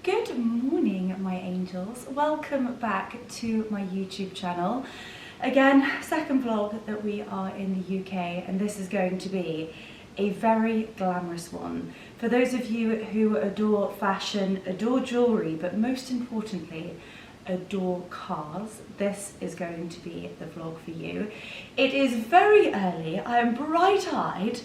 Good morning, my angels. Welcome back to my YouTube channel. Again, second vlog that we are in the UK, and this is going to be a very glamorous one. For those of you who adore fashion, adore jewellery, but most importantly, adore cars, this is going to be the vlog for you. It is very early, I am bright-eyed.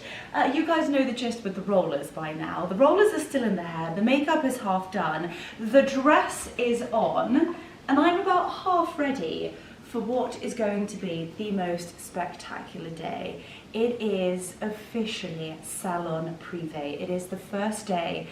You guys know the gist with the rollers by now. The rollers are still in the hair, the makeup is half done, the dress is on, and I'm about half ready for what is going to be the most spectacular day. It is officially Salon Privé. It is the first day,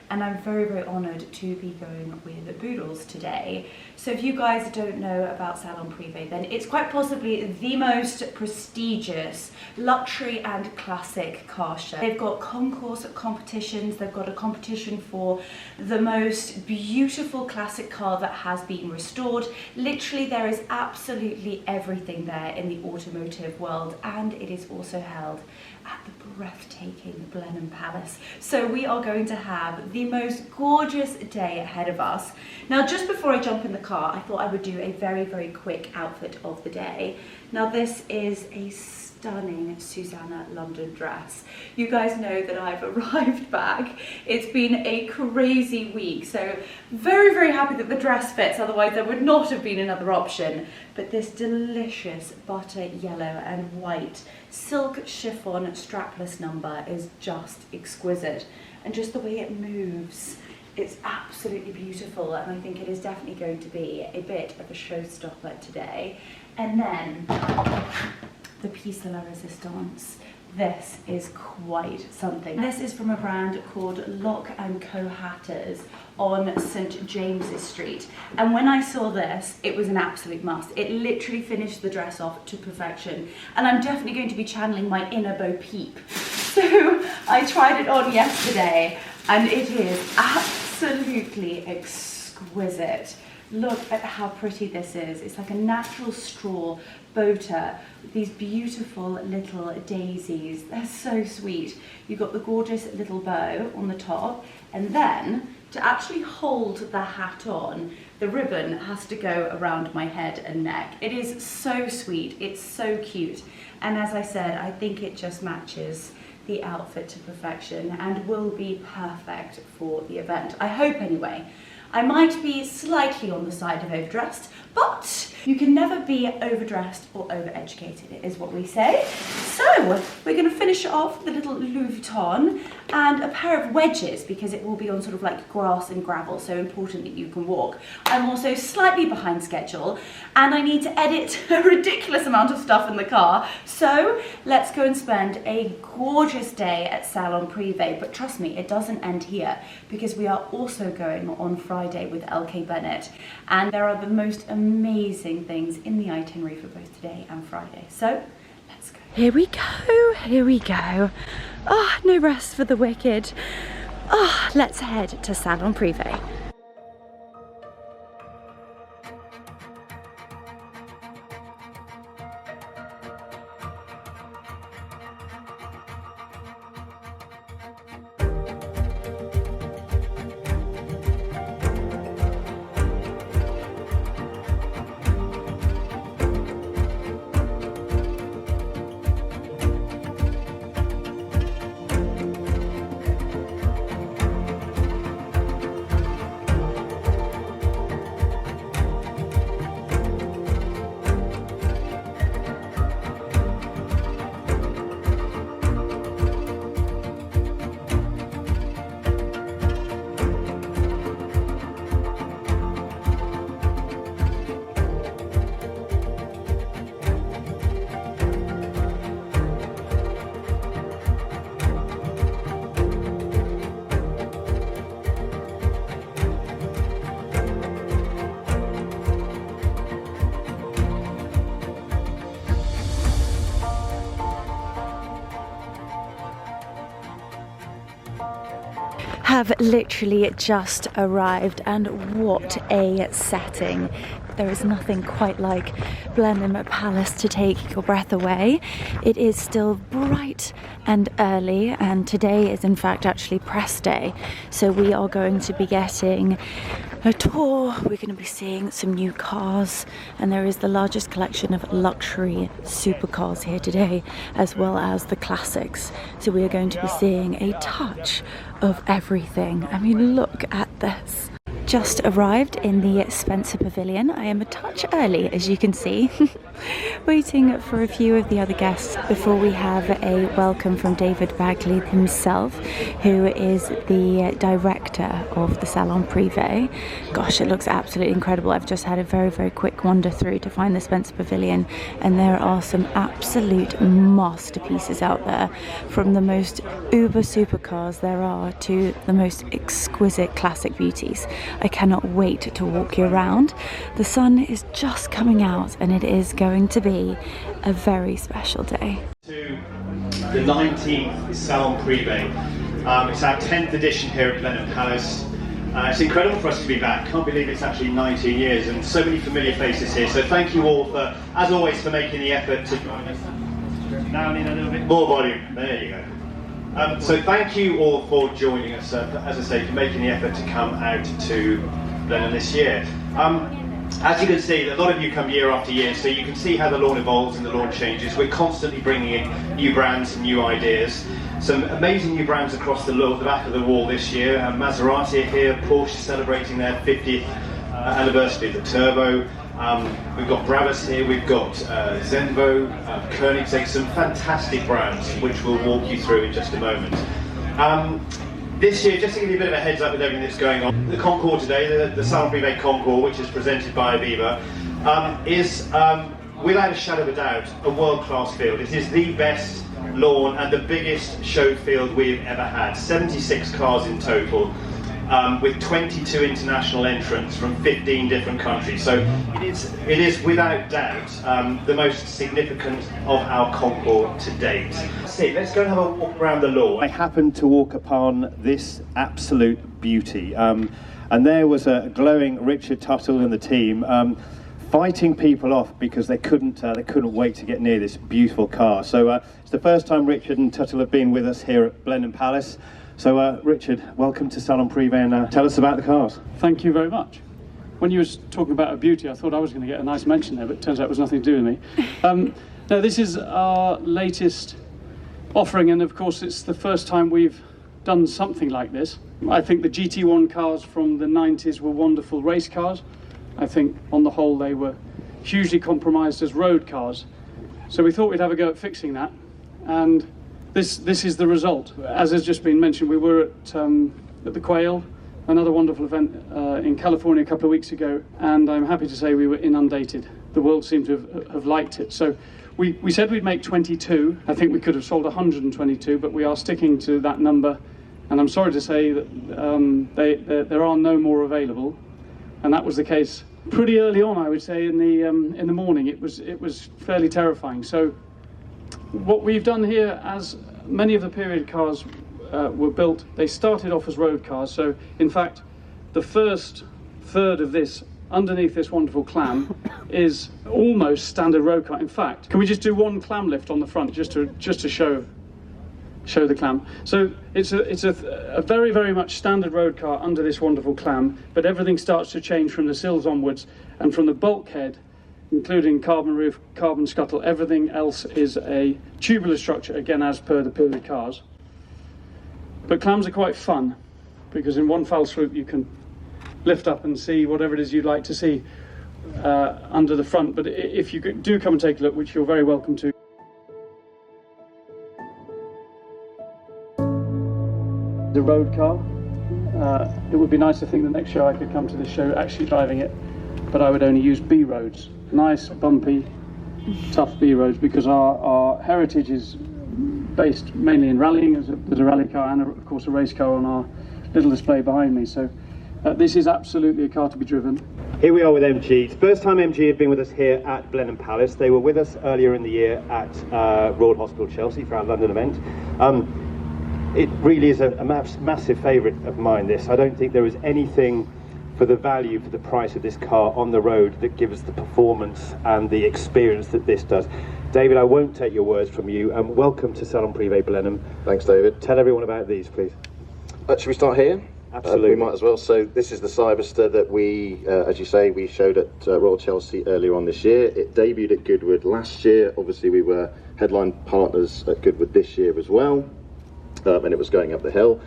and I'm very, very honoured to be going with Boodles today. So if you guys don't know about Salon Privé, then it's quite possibly the most prestigious luxury and classic car show. They've got concourse competitions, they've got a competition for the most beautiful classic car that has been restored. Literally there is absolutely everything there in the automotive world, and it is also held at the breathtaking Bennett Palace. So we are going to have the most gorgeous day ahead of us. Now, just before I jump in the car, I thought I would do a very, very quick outfit of the day. Now, this is a stunning Susanna London dress. You guys know that I've arrived back. It's been a crazy week, so very, very happy that the dress fits, otherwise there would not have been another option. But this delicious butter yellow and white silk chiffon strapless number is just exquisite, and just the way it moves, it's absolutely beautiful, and I think it is definitely going to be a bit of a showstopper today. And then the piece de la resistance. This is quite something. This is from a brand called Lock & Co Hatters on St James's Street. And when I saw this, it was an absolute must. It literally finished the dress off to perfection. And I'm definitely going to be channeling my inner Bo Peep. So I tried it on yesterday, and it is absolutely exquisite. Look at how pretty this is. It's like a natural straw boater with these beautiful little daisies. They're so sweet. You've got the gorgeous little bow on the top, and then to actually hold the hat on, the ribbon has to go around my head and neck. It is so sweet, it's so cute, and as I said, I think it just matches the outfit to perfection and will be perfect for the event. I hope anyway. I might be slightly on the side of overdressed, but you can never be overdressed or overeducated, is what we say. So we're going to finish off with a little Louis Vuitton and a pair of wedges, because it will be on sort of like grass and gravel, so important that you can walk. I'm also slightly behind schedule, and I need to edit a ridiculous amount of stuff in the car. So let's go and spend a gorgeous day at Salon Privé. But trust me, it doesn't end here, because we are also going on Friday with LK Bennett, and there are the most amazing things in the itinerary for both today and Friday. So let's go. Here we go, here we go. Oh, no rest for the wicked. Oh, let's head to Salon Privé. Have literally just arrived, and what a setting There is nothing quite like Blenheim Palace to take your breath away. It is still bright and early, and today is in fact actually press day. So we are going to be getting a tour. We're going to be seeing some new cars, and there is the largest collection of luxury supercars here today, as well as the classics. So we are going to be seeing a touch of everything. I mean, look at this. Just arrived in the Spencer Pavilion. I am a touch early, as you can see, waiting for a few of the other guests before we have a welcome from David Bagley himself, who is the director of the Salon Privé. Gosh, it looks absolutely incredible. I've just had a very, very quick wander through to find the Spencer Pavilion, and there are some absolute masterpieces out there, from the most uber supercars there are to the most exquisite classic beauties. I cannot wait to walk you around. The sun is just coming out, and it is going to be a very special day. To the 19th Salon Privé. It's our 10th edition here at Blenheim Palace. It's incredible for us to be back. Can't believe it's actually 19 years, and so many familiar faces here. So thank you all for, as always, for making the effort to join us. Now need a little bit more volume. There you go. So thank you all for joining us, as I say, for making the effort to come out to Blenheim this year. As you can see, a lot of you come year after year, so you can see how the lawn evolves and the lawn changes. We're constantly bringing in new brands and new ideas. Some amazing new brands across the back of the wall this year. Maserati are here, Porsche celebrating their 50th anniversary of the Turbo. We've got Brabus here, we've got Zenvo, Koenigsegg, some fantastic brands which we'll walk you through in just a moment. This year, just to give you a bit of a heads up with everything that's going on, the Concours today, the Salon Privé Concours, which is presented by Aviva, is without a shadow of a doubt a world-class field. It is the best lawn and the biggest show field we've ever had. 76 cars in total. With 22 international entrants from 15 different countries. So it is without doubt the most significant of our concours to date. Let's go and have a walk around the lawn. I happened to walk upon this absolute beauty, and there was a glowing Richard Tuttle and the team fighting people off because they couldn't wait to get near this beautiful car. So it's the first time Richard and Tuttle have been with us here at Blenheim Palace. So Richard, welcome to Salon Privé, and tell us about the cars. Thank you very much. When you were talking about a beauty, I thought I was going to get a nice mention there, but it turns out it was nothing to do with me. Now, this is our latest offering, and of course it's the first time we've done something like this. I think the GT1 cars from the 90s were wonderful race cars. I think on the whole they were hugely compromised as road cars. So we thought we'd have a go at fixing that, and this is the result. As has just been mentioned, we were at the Quail, another wonderful event in California a couple of weeks ago, and I'm happy to say we were inundated. The world seemed to have liked it. So we said we'd make 22. I think we could have sold 122, but we are sticking to that number. And I'm sorry to say that there are no more available, and that was the case pretty early on. I would say in the morning. It was fairly terrifying. So what we've done here, as many of the period cars were built, they started off as road cars. So in fact, the first third of this, underneath this wonderful clam, is almost standard road car. In fact, can we just do one clam lift on the front just to show the clam? So it's a very, very much standard road car under this wonderful clam, but everything starts to change from the sills onwards, and from the bulkhead, including carbon roof, carbon scuttle, everything else is a tubular structure, again as per the period cars. But clams are quite fun, because in one foul swoop you can lift up and see whatever it is you'd like to see under the front. But if you do come and take a look, which you're very welcome to. The road car. It would be nice to think the next show I could come to this show actually driving it, but I would only use B roads. Nice, bumpy, tough B roads, because our heritage is based mainly in rallying. There's a rally car and of course a race car on our little display behind me. So this is absolutely a car to be driven. Here we are with MG. It's the first time MG have been with us here at Blenheim Palace. They were with us earlier in the year at Royal Hospital Chelsea for our London event. It really is a massive favourite of mine, this. I don't think there is anything for the value, for the price of this car on the road that gives the performance and the experience that this does. David, I won't take your words from you. Welcome to Salon Privé Blenheim. Thanks, David. Tell everyone about these, please. Should we start here? Absolutely. We might as well. So this is the Cyberster that we, as you say, we showed at Royal Chelsea earlier on this year. It debuted at Goodwood last year. Obviously, we were headline partners at Goodwood this year as well, and it was going up the hill.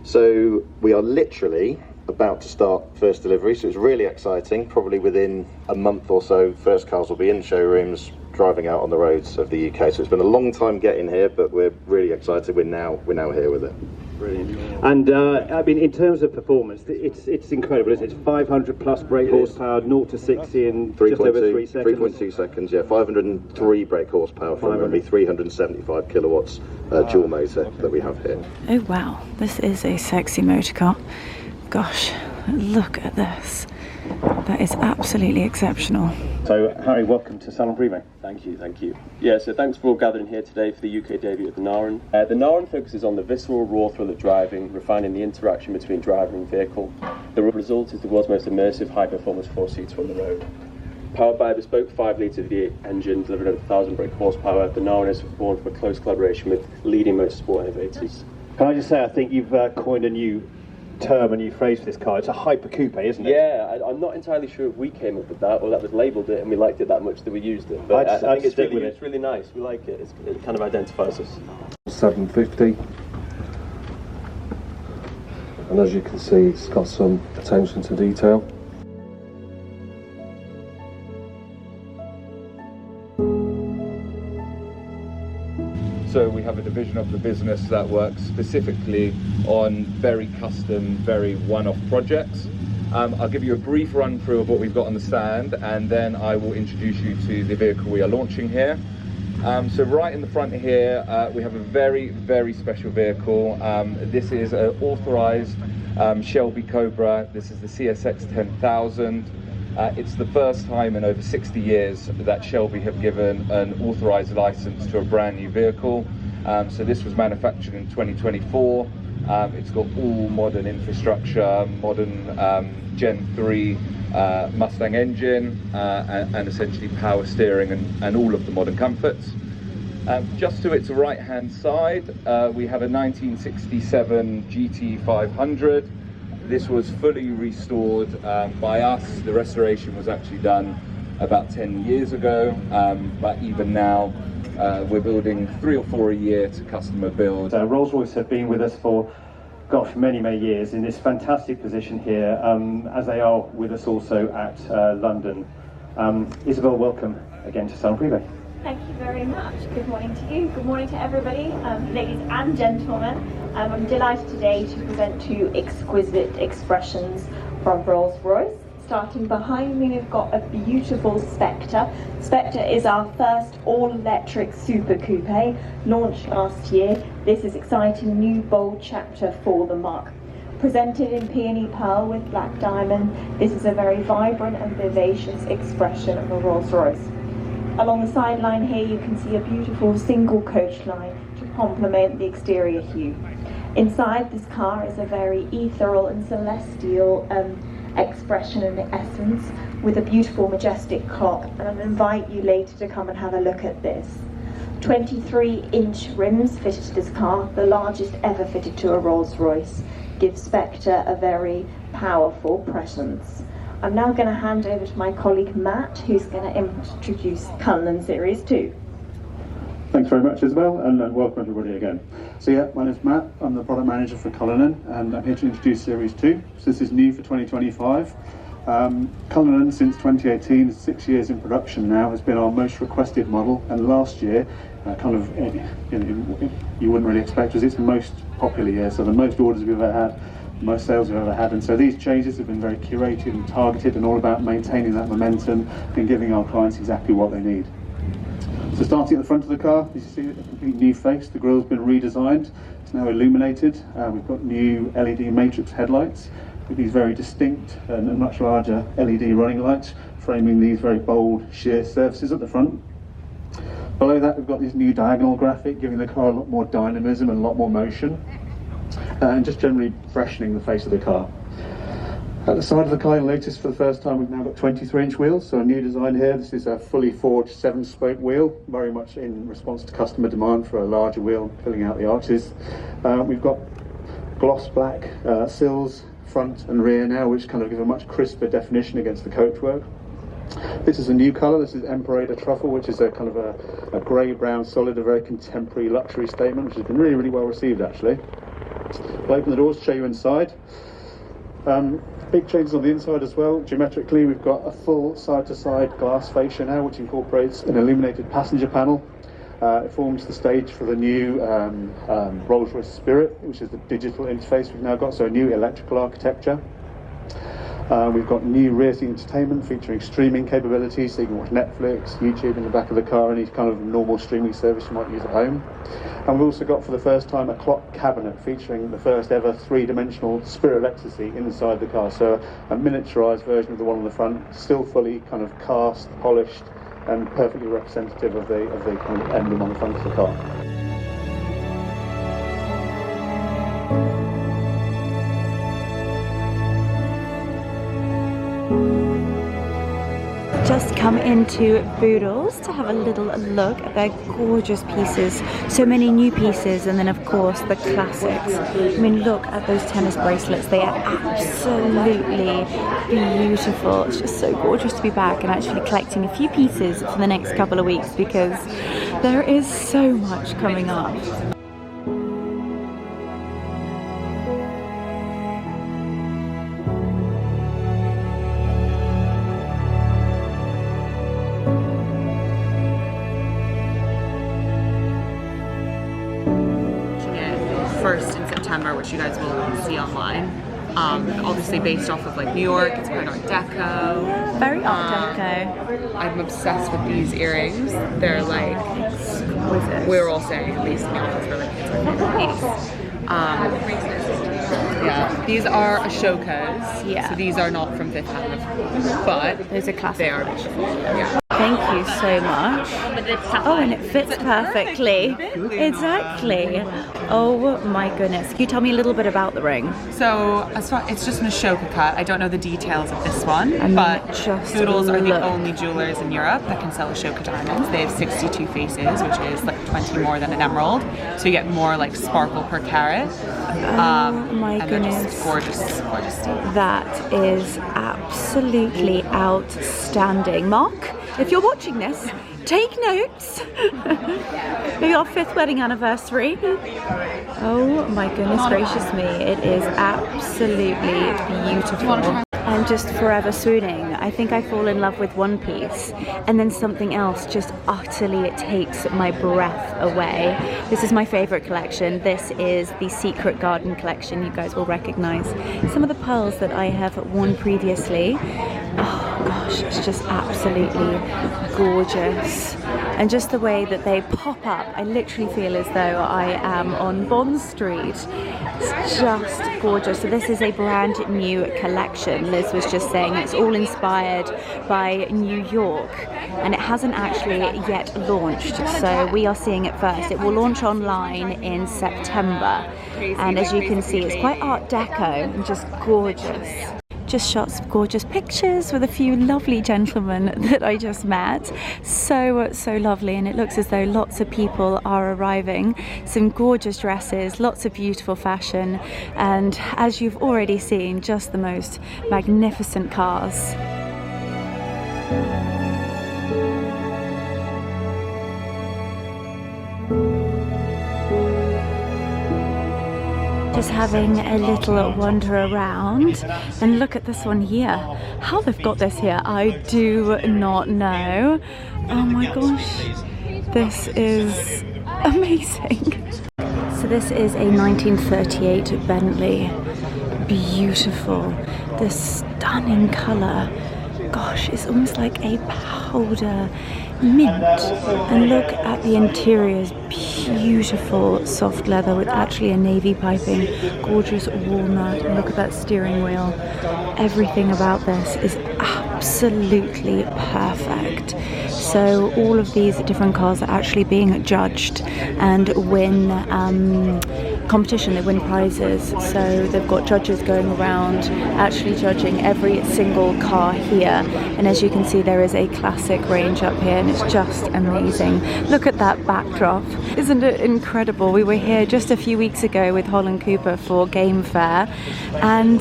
So we are literally about to start first delivery, so it's really exciting. Probably within a month or so, first cars will be in showrooms, driving out on the roads of the UK. So it's been a long time getting here, but we're really excited. We're now here with it. Brilliant. And I mean, in terms of performance, it's incredible, isn't it? It's 500 plus brake horsepower, 0 to 60 in just over 3 seconds. 3.2 seconds, yeah. 503 brake horsepower from only 375 kilowatts dual motor that we have here. Oh wow, this is a sexy motor car. Gosh, look at this. That is absolutely exceptional. So, Harry, welcome to Salon Privé. Thank you, thank you. Yeah, so thanks for all gathering here today for the UK debut of the Naran. The Naran focuses on the visceral raw thrill of driving, refining the interaction between driver and vehicle. The result is the world's most immersive high-performance four-seater on the road. Powered by a bespoke 5-litre V8 engine delivering over 1,000 brake horsepower, the Naran is born from a close collaboration with leading motorsport innovators. Can I just say, I think you've coined a new term, a new phrase for this car. It's a hyper coupe, isn't it? Yeah, I'm not entirely sure if we came up with that or that was labelled it and we liked it that much that we used it. But I think it's really nice. We like it. It kind of identifies us. 750, and as you can see, it's got some attention to detail. So we have a division of the business that works specifically on very custom, very one-off projects. I'll give you a brief run through of what we've got on the stand, and then I will introduce you to the vehicle we are launching here. So right in the front here, we have a very, very special vehicle. This is an authorized Shelby Cobra. This is the CSX 10,000. It's the first time in over 60 years that Shelby have given an authorised licence to a brand new vehicle. So this was manufactured in 2024. It's got all modern infrastructure, modern Gen 3 Mustang engine, and essentially power steering and all of the modern comforts. Just to its right hand side, we have a 1967 GT500. This was fully restored by us. The restoration was actually done about 10 years ago, but even now we're building 3 or 4 a year to customer build. Rolls-Royce have been with us for, gosh, many, many years in this fantastic position here, as they are with us also at London. Isabel, welcome again to Salon Privé. Thank you very much. Good morning to you. Good morning to everybody, ladies and gentlemen. I'm delighted today to present 2 exquisite expressions from Rolls-Royce. Starting behind me, we've got a beautiful Spectre. Spectre is our first all-electric super coupe, launched last year. This is exciting new bold chapter for the marque. Presented in peony pearl with black diamond, this is a very vibrant and vivacious expression of a Rolls-Royce. Along the sideline here you can see a beautiful single coach line to complement the exterior hue. Inside this car is a very ethereal and celestial expression and essence with a beautiful majestic clock, and I'll invite you later to come and have a look at this. 23-inch rims fitted to this car, the largest ever fitted to a Rolls-Royce, gives Spectre a very powerful presence. I'm now going to hand over to my colleague Matt, who's going to introduce Cullinan Series 2. Thanks very much, Isabel, and welcome everybody again. So yeah, my name's Matt, I'm the product manager for Cullinan, and I'm here to introduce Series 2. So this is new for 2025. Cullinan, since 2018, 6 years in production now, has been our most requested model, and last year, you wouldn't really expect, was its most popular year, so the most orders we've ever had, most sales we've ever had. And so these changes have been very curated and targeted and all about maintaining that momentum and giving our clients exactly what they need. So starting at the front of the car, you see a complete new face. The grille's been redesigned. It's now illuminated. We've got new LED matrix headlights with these very distinct and much larger LED running lights, framing these very bold sheer surfaces at the front. Below that, we've got this new diagonal graphic, giving the car a lot more dynamism and a lot more motion, and just generally freshening the face of the car. At the side of the car, you'll notice for the first time we've now got 23-inch wheels, so a new design here. This is a fully forged 7-spoke wheel, very much in response to customer demand for a larger wheel, filling out the arches. We've got gloss black sills, front and rear now, which kind of give a much crisper definition against the coachwork. This is a new colour. This is Emperor Truffle, which is a kind of a grey-brown solid, a very contemporary luxury statement, which has been really, really well received actually. I'll open the doors, show you inside. Big changes on the inside as well. Geometrically, we've got a full side-to-side glass fascia now, which incorporates an illuminated passenger panel. It forms the stage for the new Rolls-Royce Spirit, which is the digital interface we've now got, so a new electrical architecture. We've got new rear seat entertainment featuring streaming capabilities, so you can watch Netflix, YouTube in the back of the car, any kind of normal streaming service you might use at home. And we've also got for the first time a clock cabinet featuring the first ever 3-dimensional Spirit of Ecstasy inside the car, so a miniaturised version of the one on the front, still fully kind of cast, polished and perfectly representative of the kind of emblem on the front of the car. Just come into Boodles to have a little look at their gorgeous pieces. So many new pieces, and then of course the classics. I mean, look at those tennis bracelets. They are absolutely beautiful. It's just so gorgeous to be back and actually collecting a few pieces for the next couple of weeks, because there is so much coming up. First in September, which you guys will see online. Obviously based off of like New York, it's quite Art Deco. Very Art Deco. I'm obsessed with these earrings. They're like exquisite. We're all saying, at least in the office, we're like, it's my favorite piece. Yeah, these are Ashokas. Yeah. So these are not from Fifth Avenue, but those are classic. They are beautiful. Yeah. Thank you so much. Oh, and it fits perfectly. Exactly. Oh my goodness. Can you tell me a little bit about the ring? So, it's just an Ashoka cut. I don't know the details of this one, but just Boodles are the only jewelers in Europe that can sell Ashoka diamonds. They have 62 faces, which is like 20 more than an emerald. So you get more like sparkle per carat. My and goodness. They're just gorgeous, gorgeous stuff. That is absolutely outstanding. Mark, if you're watching this, take notes. Maybe our 5th wedding anniversary. Oh my goodness gracious me, it is absolutely beautiful. I'm just forever swooning. I think I fall in love with one piece and then something else just utterly takes my breath away. This is my favorite collection. This is the Secret Garden collection. You guys will recognize some of the pearls that I have worn previously. Oh gosh, it's just absolutely gorgeous. And just the way that they pop up, I literally feel as though I am on Bond Street. It's just gorgeous. So this is a brand new collection. Liz was just saying it's all inspired by New York, and it hasn't actually yet launched. So we are seeing it first. It will launch online in September. And as you can see, it's quite Art Deco and just gorgeous. Just shot some gorgeous pictures with a few lovely gentlemen that I just met. So lovely, and it looks as though lots of people are arriving. Some gorgeous dresses, lots of beautiful fashion, and as you've already seen, just the most magnificent cars. Just having a little wander around, and look at this one here. How they've got this here, I do not know. Oh my gosh, this is amazing. So this is a 1938 Bentley. Beautiful, this stunning colour. Gosh, it's almost like a powder mint. And look at the interiors, beautiful soft leather with actually a navy piping, gorgeous walnut. And look at that steering wheel. Everything about this is absolutely perfect. So all of these different cars are actually being judged and win competition, they win prizes. So they've got judges going around actually judging every single car here. And as you can see, there is a classic range up here and it's just amazing. Look at that backdrop. Isn't it incredible? We were here just a few weeks ago with Holland Cooper for Game Fair, and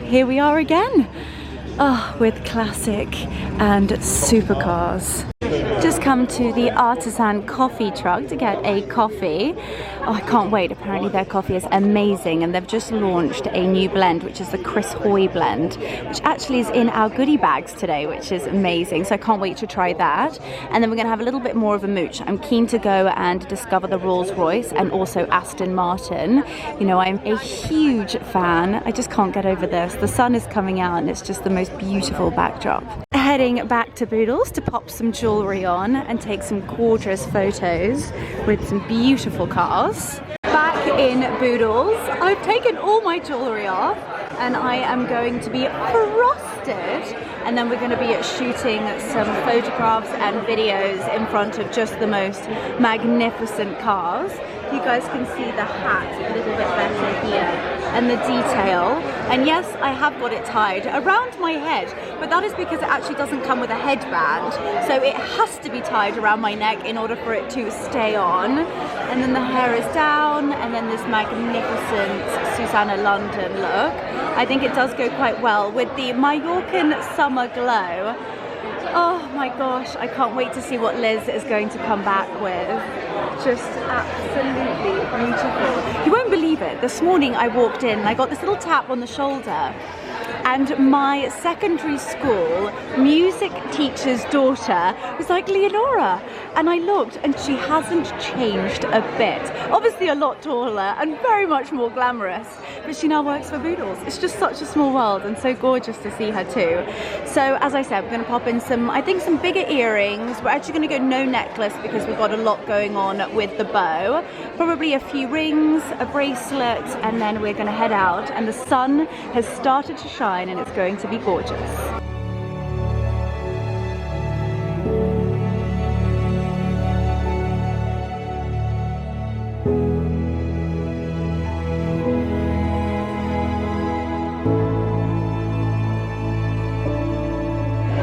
here we are again. Oh, with classic and supercars. Just come to the Artisan coffee truck to get a coffee. Oh, I can't wait. Apparently their coffee is amazing, and they've just launched a new blend, which is the Chris Hoy blend, which actually is in our goodie bags today, which is amazing. So I can't wait to try that. And then we're going to have a little bit more of a mooch. I'm keen to go and discover the Rolls-Royce and also Aston Martin. You know, I'm a huge fan. I just can't get over this. The sun is coming out and it's just the most beautiful backdrop. Heading back to Boodles to pop some jewellery on and take some gorgeous photos with some beautiful cars. Back in Boodles, I've taken all my jewellery off and I am going to be frosted, and then we're going to be shooting some photographs and videos in front of just the most magnificent cars. You guys can see the hat a little bit better here and the detail. And yes, I have got it tied around my head, but that is because it actually doesn't come with a headband. So it has to be tied around my neck in order for it to stay on. And then the hair is down, and then this magnificent Susanna London look. I think it does go quite well with the Mallorcan summer glow. Oh my gosh, I can't wait to see what Liz is going to come back with. Just absolutely beautiful. You won't believe it. This morning I walked in and I got this little tap on the shoulder, and my secondary school music teacher's daughter was like, Leonora. And I looked and she hasn't changed a bit. Obviously a lot taller and very much more glamorous, but she now works for Boodles. It's just such a small world and so gorgeous to see her too. So as I said, we're going to pop in some, I think, some bigger earrings. We're actually going to go no necklace because we've got a lot going on with the bow. Probably a few rings, a bracelet, and then we're going to head out. And the sun has started to shine and it's going to be gorgeous.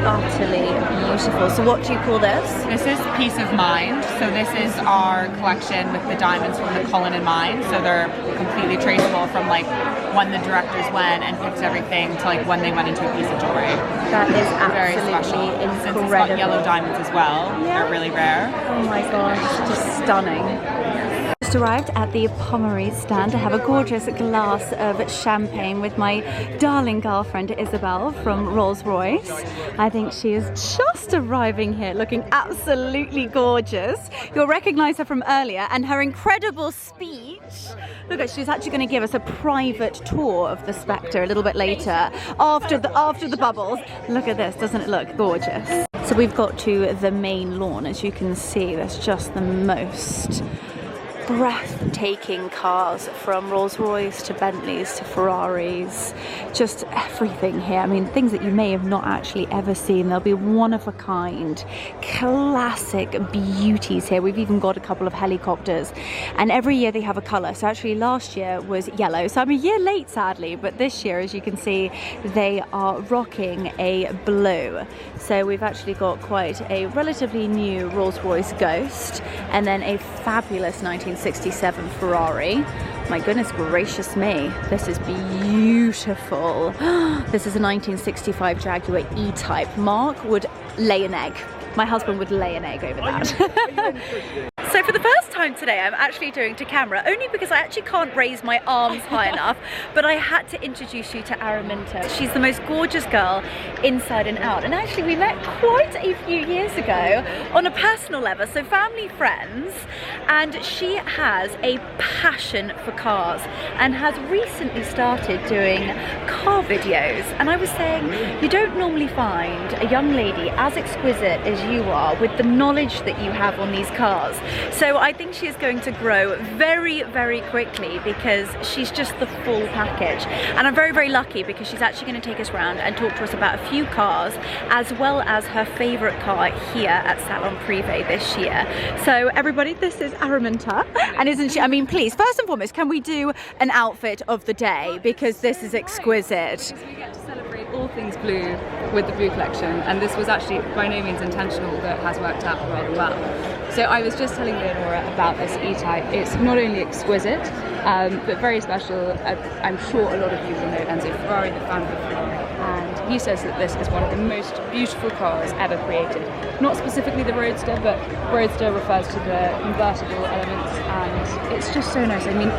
Utterly beautiful. So what do you call this? This is Peace of Mind. So this is our collection with the diamonds from the Cullinan mine. So they're completely traceable from like when the directors went and picked everything to like when they went into a piece of jewelry. That is very absolutely special. incredible. Since it's got yellow diamonds as well, Yeah. they're really rare. Oh my gosh, just stunning. Just arrived at the Pommery stand to have a gorgeous glass of champagne with my darling girlfriend Isabel from Rolls-Royce. I think she is just arriving here looking absolutely gorgeous. You'll recognize her from earlier, and her incredible speech. Look, she's actually going to give us a private tour of the Spectre a little bit later after the bubbles. Look at this, doesn't it look gorgeous? So we've got to the main lawn. As you can see, there's just the most breathtaking cars, from Rolls-Royce to Bentleys to Ferraris, just everything here. I mean, things that you may have not actually ever seen. There'll be one of a kind, classic beauties here. We've even got a couple of helicopters, and every year they have a colour. So actually last year was yellow, so I'm a year late sadly, but this year, as you can see, they are rocking a blue. So we've actually got quite a relatively new Rolls-Royce Ghost, and then a fabulous 1967 Ferrari. My goodness gracious me, this is beautiful. This is a 1965 Jaguar E-Type. Mark would lay an egg. My husband would lay an egg over that. So for the first time today, I'm actually doing to camera, only because I actually can't raise my arms high enough, but I had to introduce you to Araminta. She's the most gorgeous girl inside and out. And actually we met quite a few years ago on a personal level, so family friends. And she has a passion for cars and has recently started doing car videos. And I was saying, you don't normally find a young lady as exquisite as you are with the knowledge that you have on these cars. So I think think she is going to grow very, very quickly because she's just the full package. And I'm very, very lucky because she's actually going to take us around and talk to us about a few cars as well as her favourite car here at Salon Privé this year. So everybody, this is Araminta, and isn't she, I mean, please, first and foremost, can we do an outfit of the day because this is exquisite. Because we get to celebrate all things blue with the blue collection, and this was actually by no means intentional, but has worked out rather well. So I was just telling Leonora about this E-Type. It's not only exquisite, but very special. I'm sure a lot of you will know Enzo Ferrari, the founder of Ferrari, and he says that this is one of the most beautiful cars ever created. Not specifically the Roadster, but Roadster refers to the convertible elements, and it's just so nice. I mean,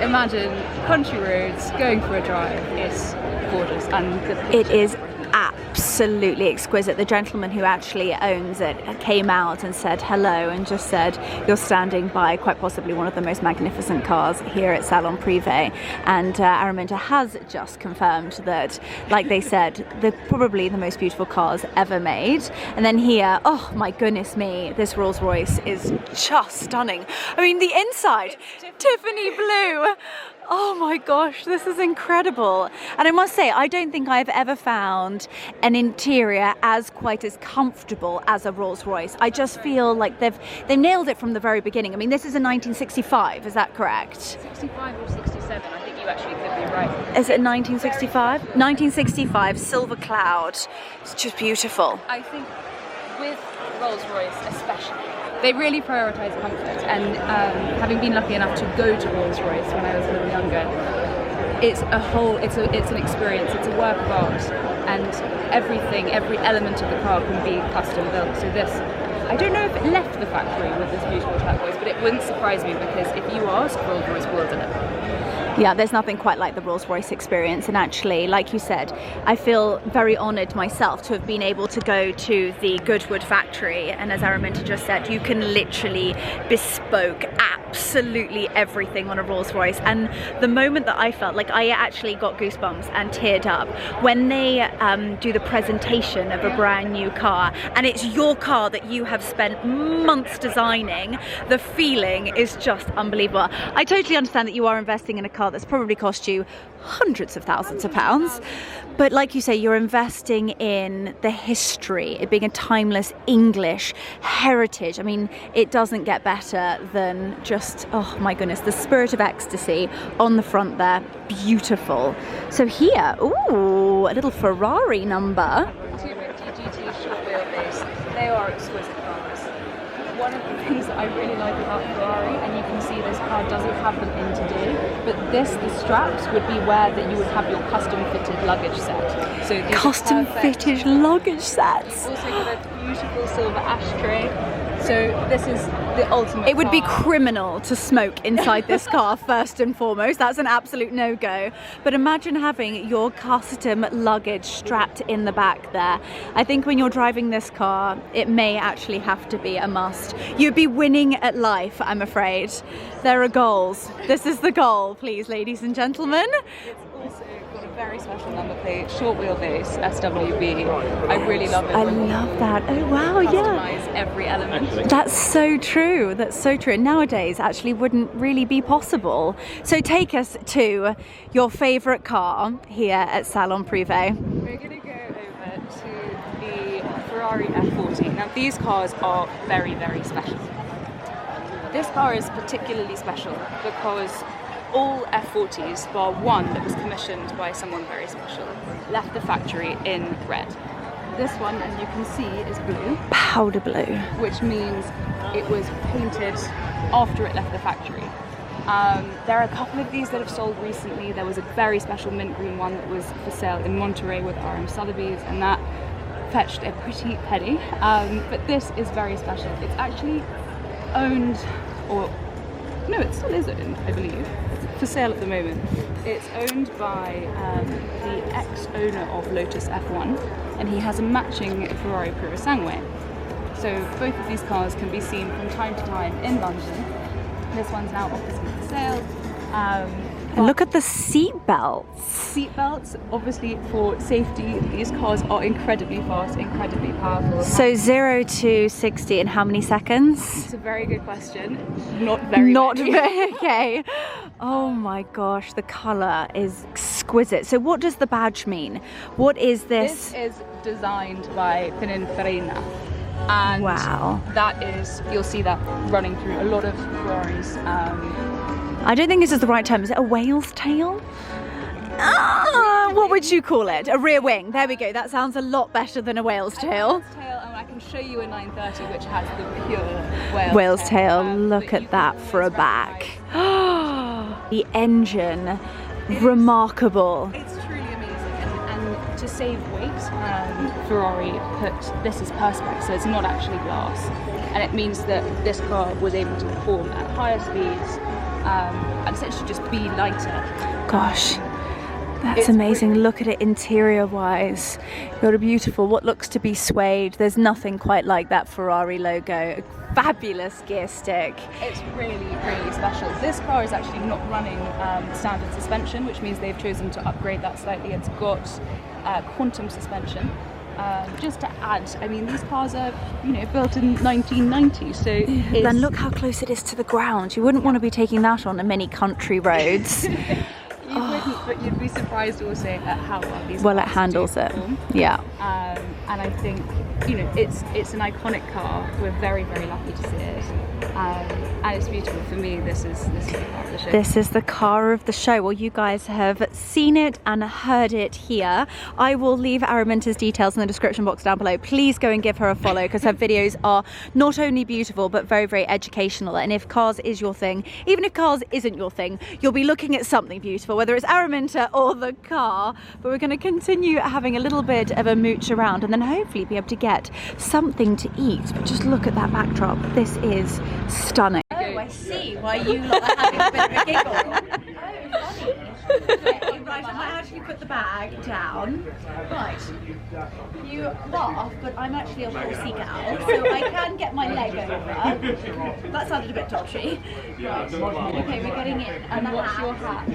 imagine country roads, going for a drive. It's gorgeous, and it is absolutely exquisite. The gentleman who actually owns it came out and said hello and just said, you're standing by quite possibly one of the most magnificent cars here at Salon Privé. And Araminta has just confirmed that, like they said, they're probably the most beautiful cars ever made. And then here, oh my goodness me, this Rolls Royce is just stunning. I mean, the inside, Tiffany blue. Oh my gosh, this is incredible. And I must say, I don't think I've ever found an interior as quite as comfortable as a Rolls Royce. I just feel like they've nailed it from the very beginning. I mean, this is a 1965, is that correct? 65 or 67, I think you actually could be right. Is it 1965? 1965, Silver Cloud. It's just beautiful. I think with Rolls Royce especially, they really prioritise comfort, and having been lucky enough to go to Rolls Royce when I was a little younger, it's an experience, it's a work of art, and every element of the car can be custom built. So this, I don't know if it left the factory with this beautiful turquoise, but it wouldn't surprise me because if you ask, Rolls Royce will deliver. Yeah, there's nothing quite like the Rolls-Royce experience, and actually, like you said, I feel very honoured myself to have been able to go to the Goodwood factory, and as Araminta just said, you can literally bespoke absolutely everything on a Rolls-Royce. And the moment that I felt, like I actually got goosebumps and teared up when they do the presentation of a brand new car, and it's your car that you have spent months designing, the feeling is just unbelievable. I totally understand that you are investing in a car that's probably cost you hundreds of thousands of pounds, but like you say, you're investing in the history, it being a timeless English heritage. I mean, it doesn't get better than just, oh my goodness, the spirit of ecstasy on the front there, beautiful. So here, ooh, a little Ferrari number. 250 GT short wheelbase, they are exquisite cars. One of the things that I really like about Ferrari, and you can see this car doesn't have them in today, but the straps would be where that you would have your custom fitted luggage set. So custom fitted luggage sets. Also got a beautiful silver ashtray. So this is the ultimate. It would be car. criminal to smoke inside this car first and foremost. That's an absolute no-go. But imagine having your custom luggage strapped in the back there. I think when you're driving this car, it may actually have to be a must. You'd be winning at life, I'm afraid. There are goals. This is the goal, please, ladies and gentlemen. It's also got a very special number plate, short wheelbase, SWB. I really love it. I love that. Oh wow, yeah. Customize every element. That's so true. That's so true. And nowadays, actually, wouldn't really be possible. So take us to your favourite car here at Salon Privé. We're going to go over to the Ferrari F40. Now, these cars are very, very special. This car is particularly special because all F40s, bar one that was commissioned by someone very special, left the factory in red. This one, as you can see, is blue. Powder blue. Which means it was painted after it left the factory. There are a couple of these that have sold recently. There was a very special mint green one that was for sale in Monterey with RM Sotheby's, and that fetched a pretty penny. But this is very special. It's actually owned, or no, it still is owned, I believe. It's for sale at the moment. It's owned by the ex-owner of Lotus F1, and he has a matching Ferrari Purosangue. So both of these cars can be seen from time to time in London. This one's now obviously for sale. And look at the seat belts. Seat belts, obviously for safety. These cars are incredibly fast, incredibly powerful. So 0 to 60 in how many seconds? It's a very good question. Not very Okay. Oh my gosh, the colour is exquisite. So what does the badge mean? What is this? This is designed by Pininfarina. And wow. That is, you'll see that running through a lot of Ferraris. I don't think this is the right term. Is it a whale's tail? What would you call it? A rear wing. There we go. That sounds a lot better than a whale's tail. A whale's tail, and I can show you a 930 which has the pure whale's tail. Look at that for a back. The engine, remarkable. It's truly amazing. And to save weight, Ferrari put this as perspex, so it's not actually glass. And it means that this car was able to perform at higher speeds and essentially just be lighter. Gosh, that's amazing. Look at it interior wise. You've got a beautiful, what looks to be suede. There's nothing quite like that Ferrari logo. A fabulous gear stick. It's really, really special. This car is actually not running standard suspension, which means they've chosen to upgrade that slightly. It's got quantum suspension. Just to add, I mean, these cars are, built in 1990, so then look how close it is to the ground. You wouldn't want to be taking that on many country roads. You wouldn't, but you'd be surprised also at how well these well, it cars handles do it. perform. Yeah. And I think, it's an iconic car. We're very, very lucky to see it. And it's beautiful. For me, this is the car of the show. This is the car of the show. Well, you guys have seen it and heard it here. I will leave Araminta's details in the description box down below. Please go and give her a follow because her videos are not only beautiful but very, very educational. And if cars is your thing, even if cars isn't your thing, you'll be looking at something beautiful, whether it's Araminta or the car. But we're going to continue having a little bit of a mooch around and then hopefully be able to get something to eat. But just look at that backdrop. This is stunning. Oh, I see why you lot are having a bit of a giggle. Oh, funny. Okay, right, I might actually put the bag down. Right. You laugh, but I'm actually a horsey gal, so I can get my leg over. That sounded a bit dodgy. Right. Okay, we're getting in. And what's your hat?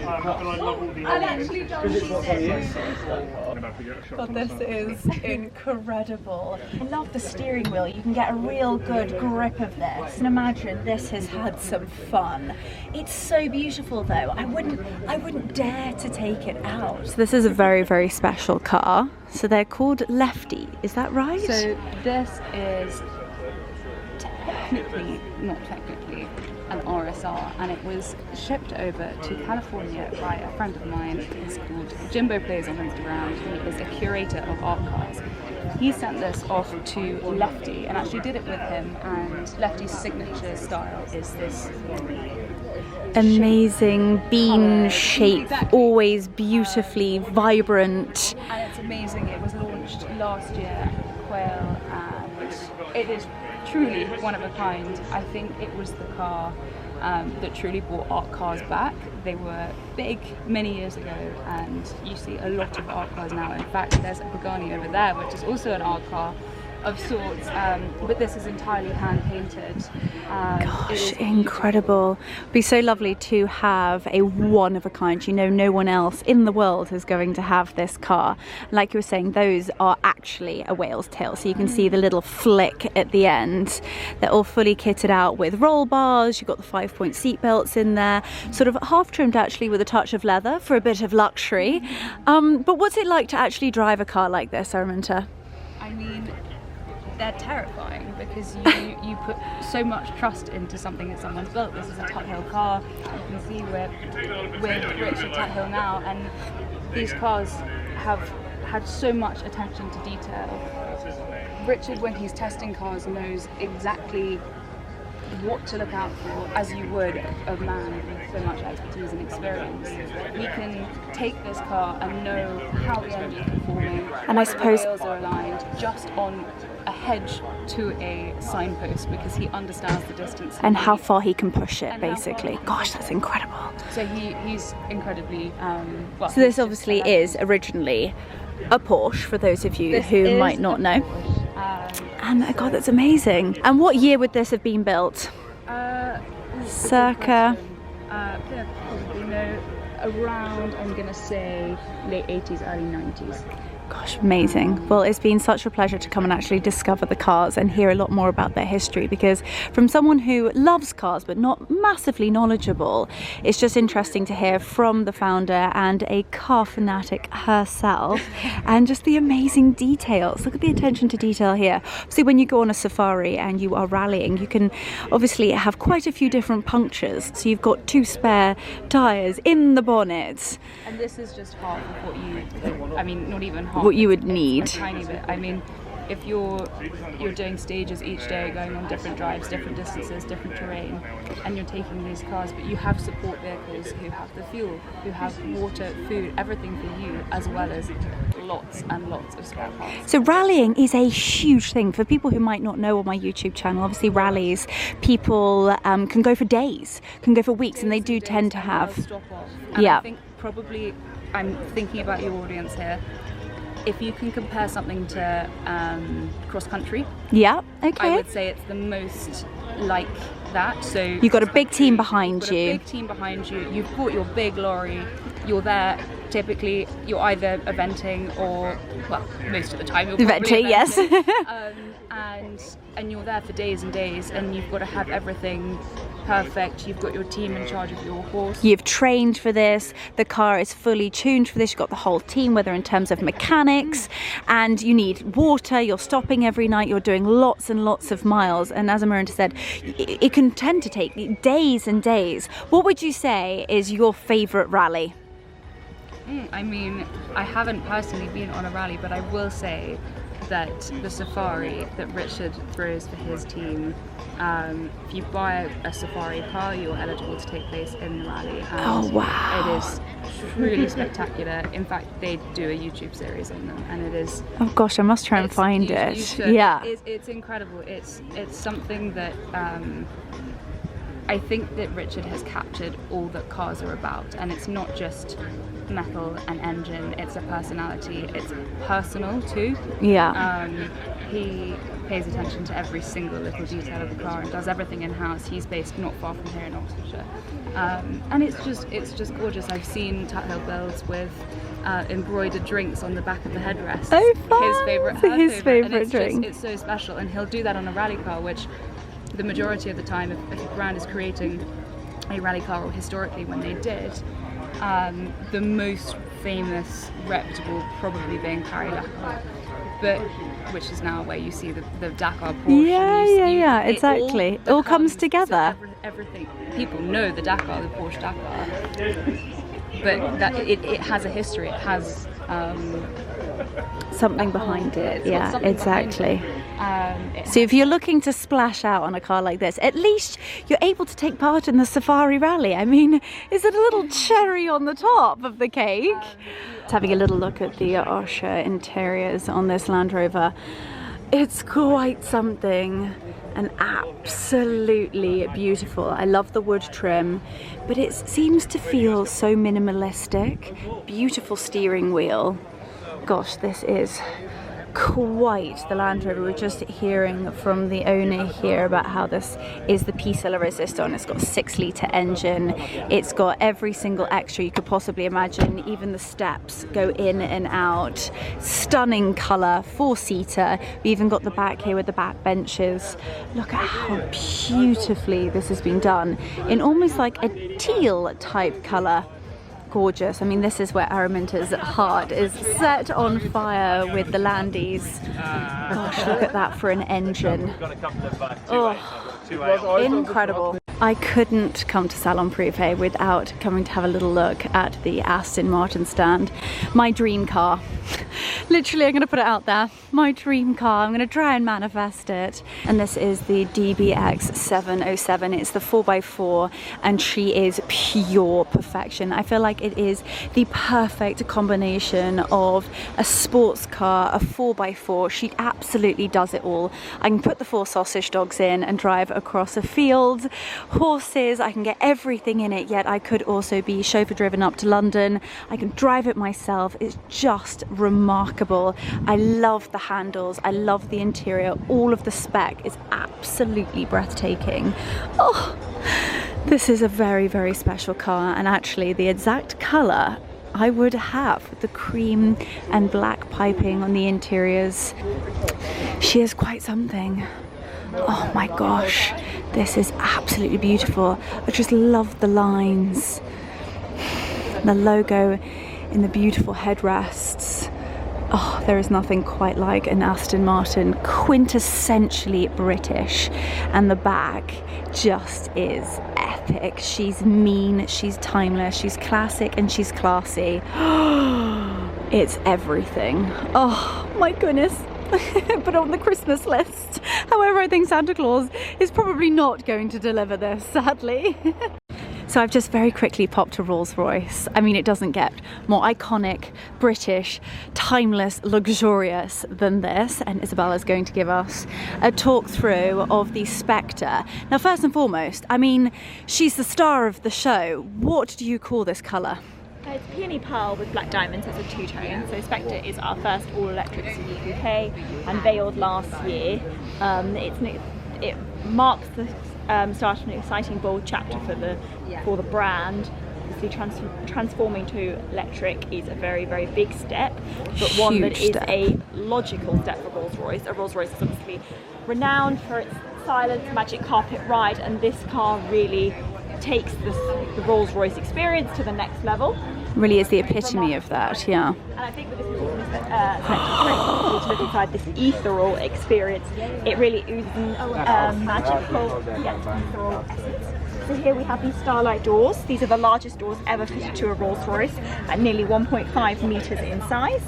I've actually done this. God, this is incredible. I love the steering wheel. You can get a real good grip of this. And imagine this has had some fun. It's so beautiful though. I wouldn't dare to take it out. So this is a very, very special car. So they're called Lefty, is that right? So this is not technically an RSR, and it was shipped over to California by a friend of mine. He's called Jimbo Plays on Instagram. He is a curator of art cars. He sent this off to Lefty and actually did it with him, and Lefty's signature style is this amazing bean shape, exactly. Always beautifully vibrant. And it's amazing. It was launched last year at Quail, and it is truly one of a kind. I think it was the car that truly brought art cars back. They were big many years ago, and you see a lot of art cars now. In fact, there's a Pagani over there, which is also an art car of sorts, but this is entirely hand painted. Gosh, incredible. It'd be so lovely to have a one of a kind. No one else in the world is going to have this car. Like you were saying, those are actually a whale's tail, so you can see the little flick at the end. They're all fully kitted out with roll bars. You've got the 5-point seat belts in there, sort of half trimmed actually with a touch of leather for a bit of luxury. But what's it like to actually drive a car like this, Araminta? I mean, they're terrifying because you put so much trust into something that someone's built. This is a Tuthill car. You can see we're Richard Tuthill now, and these cars have had so much attention to detail. Richard, when he's testing cars, knows exactly what to look out for, as you would a man with so much expertise and experience. We can take this car and know how the engine's performing, and I suppose the wheels are aligned, just on a hedge to a signpost, because he understands the distance and how far he can push it, basically. Gosh, that's incredible. So he's incredibly well. So this obviously is originally a Porsche, for those of you who might not know. And God, that's amazing. And what year would this have been built? Circa. Probably no. around, I'm gonna say, late 80s, early 90s. Gosh, amazing. Well, it's been such a pleasure to come and actually discover the cars and hear a lot more about their history, because from someone who loves cars but not massively knowledgeable, it's just interesting to hear from the founder and a car fanatic herself and just the amazing details. Look at the attention to detail here. See, when you go on a safari and you are rallying, you can obviously have quite a few different punctures. So you've got 2 spare tyres in the bonnet. And this is just half of what you, I mean, not even half. What you would it's need. A tiny bit. I mean, if you're doing stages each day, going on different drives, different distances, different terrain, and you're taking these cars, but you have support vehicles who have the fuel, who have water, food, everything for you, as well as lots and lots of spare parts. So rallying is a huge thing for people who might not know on my YouTube channel. Obviously rallies, people can go for days, can go for weeks, and they do tend to have stop off. And I think probably, I'm thinking about your audience here, if you can compare something to cross country, yeah, okay, I would say it's the most like that. So you've got a big team behind you. A big team behind you. You've brought your big lorry. You're there. Typically, you're either eventing or, well, most of the time you're probably eventing. Yes. And you're there for days and days, and you've got to have everything perfect. You've got your team in charge of your horse. You've trained for this. The car is fully tuned for this. You've got the whole team, whether in terms of mechanics, and you need water. You're stopping every night. You're doing lots and lots of miles. And as Amarinta said, it can tend to take days and days. What would you say is your favourite rally? I mean, I haven't personally been on a rally, but I will say that the safari that Richard throws for his team, if you buy a safari car, you're eligible to take place in the rally. And oh wow! It is truly spectacular. In fact, they do a YouTube series on them, and it is. Oh gosh, I must try and find it. You should. Yeah, it's incredible. It's something that. I think that Richard has captured all that cars are about, and it's not just metal and engine, it's a personality, it's personal too. Yeah. He pays attention to every single little detail of the car and does everything in-house. He's based not far from here in Oxfordshire. And it's just gorgeous. I've seen Tut Hill builds with embroidered drinks on the back of the headrest. Oh, fun! His favourite drink. It's so special, and he'll do that on a rally car, which the majority of the time, if a brand is creating a rally car, or historically when they did, the most famous, reputable probably being Paris Dakar, but which is now where you see the Dakar Porsche. Yeah, exactly. It all comes together. So everything. People know the Dakar, the Porsche Dakar, but that it has a history. It has something behind it. Yeah, exactly. So if you're looking to splash out on a car like this, at least you're able to take part in the safari rally. I mean, is it a little cherry on the top of the cake? Having a little look at the Osher interiors on this Land Rover, it's quite something, and absolutely beautiful. I love the wood trim, but it seems to feel so minimalistic. Beautiful steering wheel. Gosh, this is quite the Land Rover. We're just hearing from the owner here about how this is the P-Cella Resistor. It's got a 6-litre engine. It's got every single extra you could possibly imagine. Even the steps go in and out. Stunning colour, 4-seater. We even got the back here with the back benches. Look at how beautifully this has been done in almost like a teal type colour. Gorgeous. I mean, this is where Araminta's heart is set on fire with the Landies. Gosh, look at that for an engine. Oh, incredible. I couldn't come to Salon Privé without coming to have a little look at the Aston Martin stand. My dream car. Literally, I'm going to put it out there. My dream car. I'm going to try and manifest it. And this is the DBX 707. It's the 4x4, and she is pure perfection. I feel like it is the perfect combination of a sports car, a 4x4. She absolutely does it all. I can put the 4 sausage dogs in and drive across a field. Horses, I can get everything in it, yet I could also be chauffeur driven up to London. I can drive it myself. It's just remarkable. I love the handles, I love the interior, all of the spec is absolutely breathtaking. Oh, This is a very, very special car, and actually the exact colour I would have, the cream and black piping on the interiors. She is quite something. Oh my gosh, this is absolutely beautiful. I just love the lines, the logo in the beautiful headrests. Oh, there is nothing quite like an Aston Martin, quintessentially British, and the back just is epic. She's mean, she's timeless, she's classic, and she's classy. It's everything. Oh my goodness. But on the Christmas list. However, I think Santa Claus is probably not going to deliver this, sadly. So I've just very quickly popped a Rolls-Royce. I mean, it doesn't get more iconic, British, timeless, luxurious than this. And Isabella's going to give us a talk through of the Spectre. Now, first and foremost, I mean, she's the star of the show. What do you call this colour? It's peony pearl with black diamonds as a two-tone. So Spectre is our first all-electric UK, unveiled last year. It marks the start of an exciting, bold chapter for the brand. Obviously, transforming to electric is a very, very big step, but one that is a logical step for Rolls-Royce. A Rolls-Royce is obviously renowned for its silent, magic carpet ride, and this car really takes the Rolls-Royce experience to the next level. Really is the epitome of that, yeah. And I think with this to look inside this ethereal experience, it really oozes magical yet ethereal essence. So here we have these starlight doors. These are the largest doors ever fitted to a Rolls-Royce, at nearly 1.5 metres in size.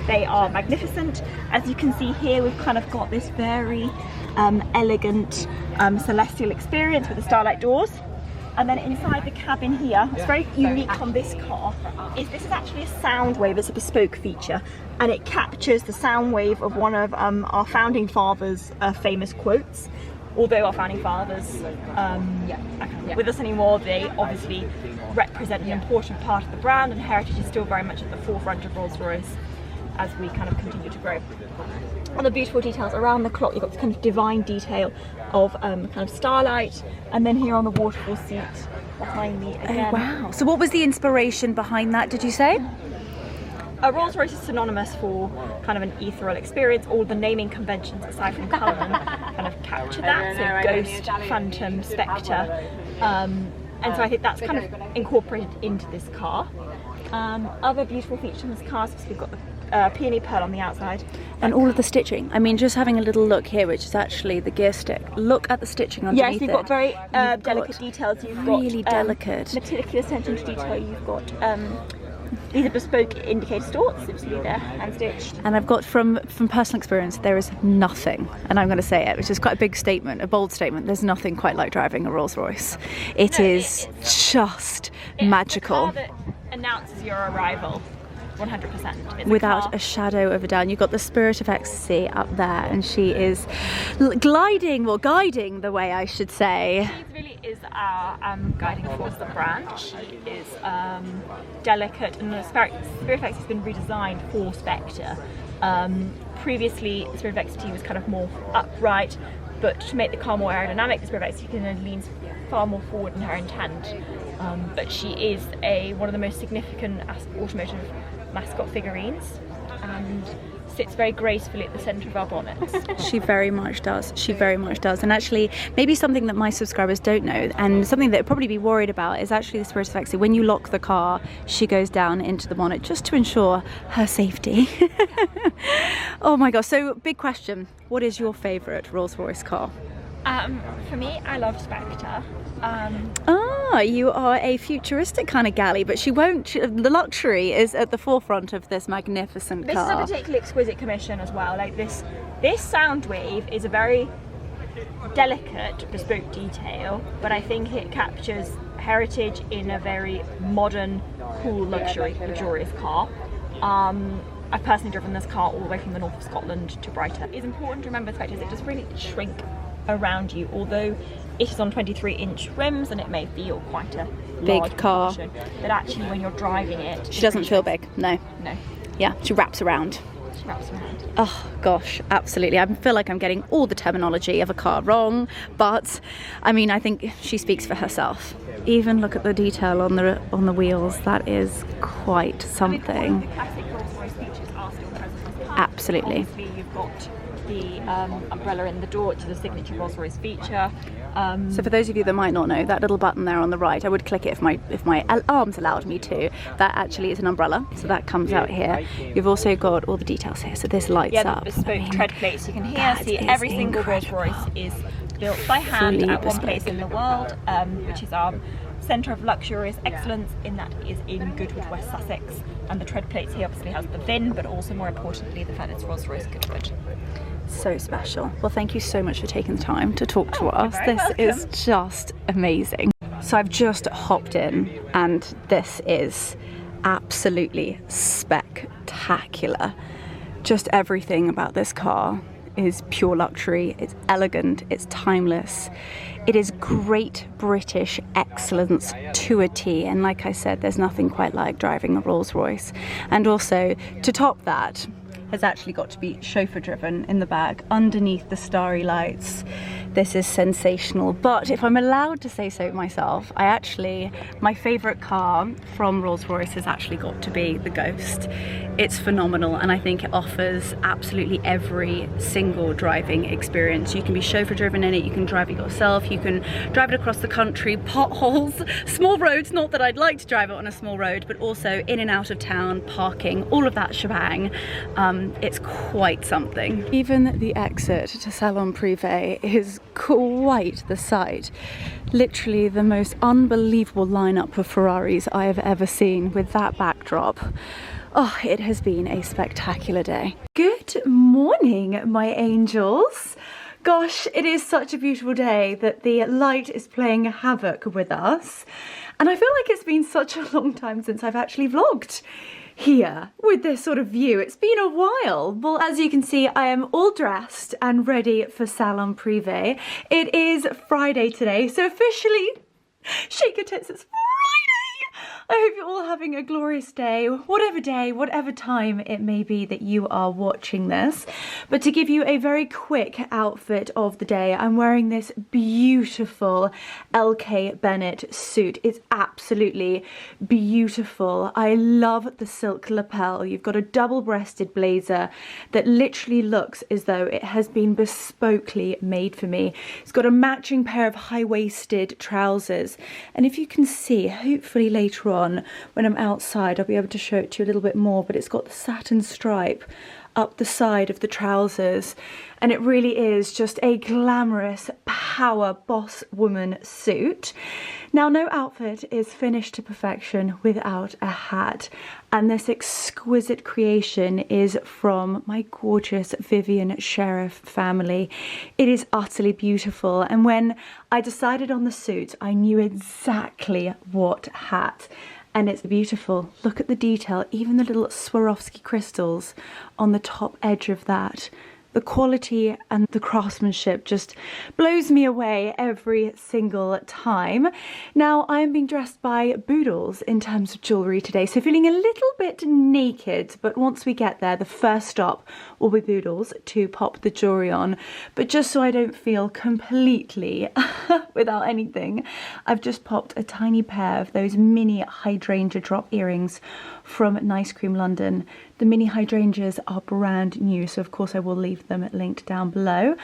They are magnificent. As you can see here, we've kind of got this very elegant celestial experience with the starlight doors. And then inside the cabin here, what's very unique on this car is this is actually a sound wave. It's a bespoke feature, and it captures the sound wave of one of our founding fathers' famous quotes. Although our founding fathers aren't with us anymore, they obviously represent an important part of the brand, and heritage is still very much at the forefront of Rolls-Royce as we kind of continue to grow. On the beautiful details around the clock, you've got this kind of divine detail of kind of starlight, and then here on the waterfall seat behind me again. Oh wow! So what was the inspiration behind that, did you say? Rolls-Royce is synonymous for kind of an ethereal experience. All the naming conventions aside from Cullinan kind of capture that, so ghost, phantom, spectre, and so I think that's kind of incorporated into this car. Other beautiful features in this car, so we've got the peony pearl on the outside. And all of the stitching. I mean, just having a little look here, which is actually the gear stick. Look at the stitching underneath. Yes, you've got very delicate details. You've really got delicate. meticulous attention to detail. You've got these are bespoke indicator stalks, which are there hand stitched. And I've got from personal experience, there is nothing, and I'm going to say it, which is quite a big statement, a bold statement. There's nothing quite like driving a Rolls-Royce. It's just magical. It's the car that announces your arrival. 100%. Without a shadow of a doubt. You've got the Spirit of Ecstasy up there, and she is guiding the way, I should say. She really is our guiding force of the brand. She is delicate, and the Spirit of Ecstasy has been redesigned for Spectre. Previously, the Spirit of Ecstasy was kind of more upright, but to make the car more aerodynamic, the Spirit of Ecstasy kind of leans far more forward in her intent. But she is one of the most significant automotive mascot figurines, and sits very gracefully at the centre of our bonnet. She very much does. She very much does. And actually, maybe something that my subscribers don't know, and something that they'd probably be worried about, is actually the Spirit of Ecstasy. When you lock the car, she goes down into the bonnet just to ensure her safety. Oh my gosh. So, big question. What is your favourite Rolls-Royce car? For me, I love Spectre. You are a futuristic kind of galley, but the luxury is at the forefront of this magnificent car. This is a particularly exquisite commission as well. Like this sound wave is a very delicate, bespoke detail, but I think it captures heritage in a very modern, cool, luxurious car. I've personally driven this car all the way from the north of Scotland to Brighton. It's important to remember Spectre, it doesn't really shrink around you, although it is on 23-inch rims and it may feel quite a big car, but actually when you're driving it, she doesn't feel big. No. No. Yeah, she wraps around. She wraps around. Oh gosh, absolutely. I feel like I'm getting all the terminology of a car wrong, but I mean, I think she speaks for herself. Even look at the detail on the wheels. That is quite something. The classic Rolls-Royce features are still present in the car. Absolutely. Obviously, you've got the umbrella in the door, which is a signature Rolls-Royce feature. So for those of you that might not know, that little button there on the right, I would click it if my arms allowed me to. That actually is an umbrella, so that comes out here. You've also got all the details here, so this lights up. The bespoke tread plates. You can see every single Rolls-Royce is built by hand Fully at one bespoke. place in the world, which is our centre of luxurious excellence, in that is in Goodwood, West Sussex. And the tread plates here obviously has the VIN, but also more importantly the fact it's Rolls-Royce Goodwood. So special. Well, thank you so much for taking the time to talk to us. very This is just amazing. So I've just hopped in and this is absolutely spectacular. Just everything about this car is pure luxury. It's elegant, it's timeless. It is great British excellence to a T, and like I said, there's nothing quite like driving a Rolls-Royce. And also, to top that, has actually got to be chauffeur driven in the back underneath the starry lights. This is sensational, but if I'm allowed to say so myself, my favourite car from Rolls-Royce has actually got to be the Ghost. It's phenomenal, and I think it offers absolutely every single driving experience. You can be chauffeur driven in it, you can drive it yourself, you can drive it across the country, potholes, small roads, not that I'd like to drive it on a small road, but also in and out of town, parking, all of that shebang. It's quite something. Even the exit to Salon Privé is quite the sight. Literally the most unbelievable lineup of Ferraris I have ever seen with that backdrop. Oh, it has been a spectacular day. Good morning, my angels. Gosh, it is such a beautiful day that the light is playing havoc with us. And I feel like it's been such a long time since I've actually vlogged here with this sort of view. It's been a while. Well, as you can see, I am all dressed and ready for Salon Privé. It is Friday today, so officially, shake your tits, it's Friday! I hope you're all having a glorious day, whatever time it may be that you are watching this. But to give you a very quick outfit of the day, I'm wearing this beautiful LK Bennett suit. It's absolutely beautiful. I love the silk lapel. You've got a double-breasted blazer that literally looks as though it has been bespokely made for me. It's got a matching pair of high-waisted trousers. And if you can see, hopefully later on, when I'm outside, I'll be able to show it to you a little bit more, but it's got the satin stripe up the side of the trousers, and it really is just a glamorous power boss woman suit. Now, no outfit is finished to perfection without a hat, and this exquisite creation is from my gorgeous Vivian Sheriff family. It is utterly beautiful, and when I decided on the suit, I knew exactly what hat. And it's beautiful. Look at the detail, even the little Swarovski crystals on the top edge of that. The quality and the craftsmanship just blows me away every single time. Now, I am being dressed by Boodles in terms of jewellery today, so feeling a little bit naked, but once we get there, the first stop will be Boodles to pop the jewellery on. But just so I don't feel completely without anything, I've just popped a tiny pair of those mini hydrangea drop earrings from Nice Cream London. The mini hydrangeas are brand new, so of course I will leave them linked down below.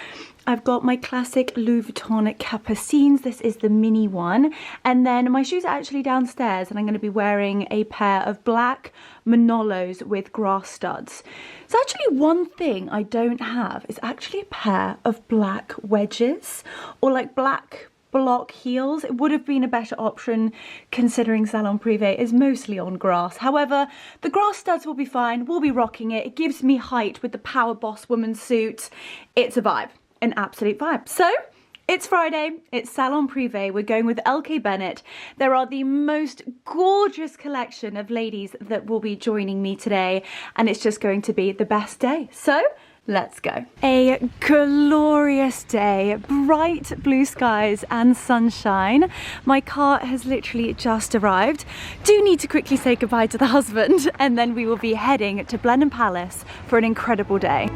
I've got my classic Louis Vuitton Capucines. This is the mini one. And then my shoes are actually downstairs, and I'm going to be wearing a pair of black Manolos with grass studs. It's actually one thing I don't have. It's actually a pair of black wedges, or like black block heels. It would have been a better option considering Salon Privé is mostly on grass. However, the grass studs will be fine. We'll be rocking it. It gives me height with the power boss woman suit. It's a vibe, an absolute vibe. So it's Friday, it's Salon Privé. We're going with LK Bennett. There are the most gorgeous collection of ladies that will be joining me today, and it's just going to be the best day. So Let's go. A glorious day, bright blue skies and sunshine. My car has literally just arrived. Do need to quickly say goodbye to the husband and then we will be heading to Blenheim Palace for an incredible day.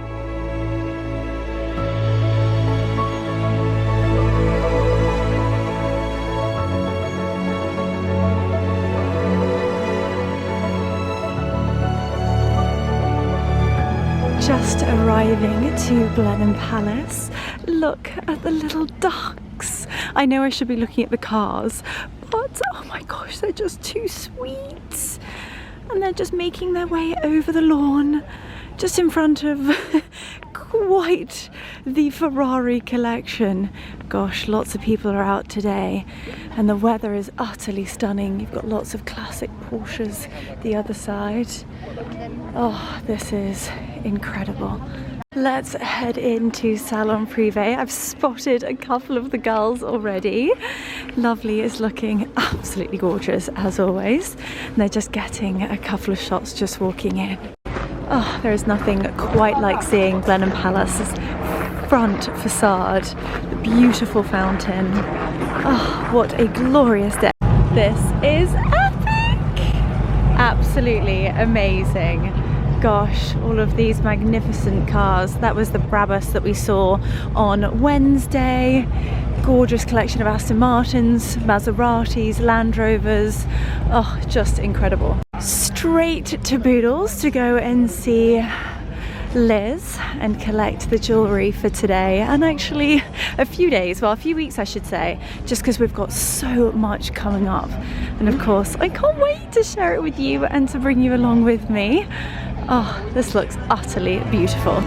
Just arriving to Blenheim Palace. Look at the little ducks. I know I should be looking at the cars, but oh my gosh, they're just too sweet. And they're just making their way over the lawn, just in front of quite the Ferrari collection. Gosh, lots of people are out today and the weather is utterly stunning. You've got lots of classic Porsches the other side. Oh, this is incredible. Let's head into Salon Privé. I've spotted a couple of the girls already. Lovely is looking absolutely gorgeous as always. And they're just getting a couple of shots just walking in. Oh, there is nothing quite like seeing Blenheim Palace's front facade. The beautiful fountain. Oh, what a glorious day. This is epic! Absolutely amazing. Gosh, all of these magnificent cars. That was the Brabus that we saw on Wednesday. Gorgeous collection of Aston Martins, Maseratis, Land Rovers. Oh, just incredible. Straight to Boodles to go and see Liz and collect the jewellery for today, and actually a few weeks I should say, just because we've got so much coming up. And of course I can't wait to share it with you and to bring you along with me. Oh, this looks utterly beautiful.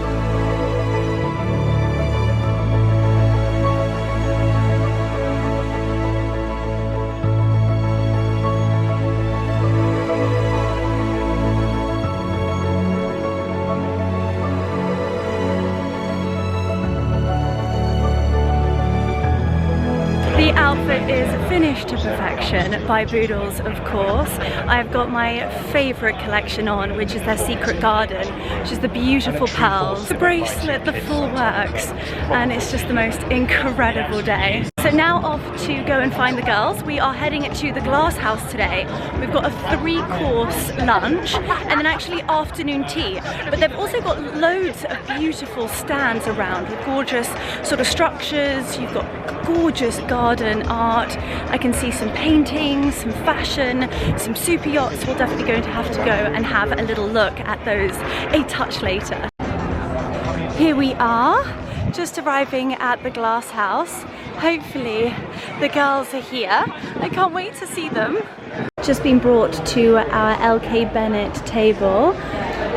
The outfit is finished to perfection by Boodles, of course. I've got my favourite collection on, which is their Secret Garden, which is the beautiful pearls, the bracelet, the full works, and it's just the most incredible day. So now off to go and find the girls. We are heading to the Glass House today. We've got a 3-course lunch and then actually afternoon tea. But they've also got loads of beautiful stands around with gorgeous sort of structures. You've got gorgeous garden art. I can see some paintings, some fashion, some super yachts. We're definitely going to have to go and have a little look at those a touch later. Here we are, just arriving at the Glass House. Hopefully the girls are here. I can't wait to see them. Just been brought to our LK Bennett table.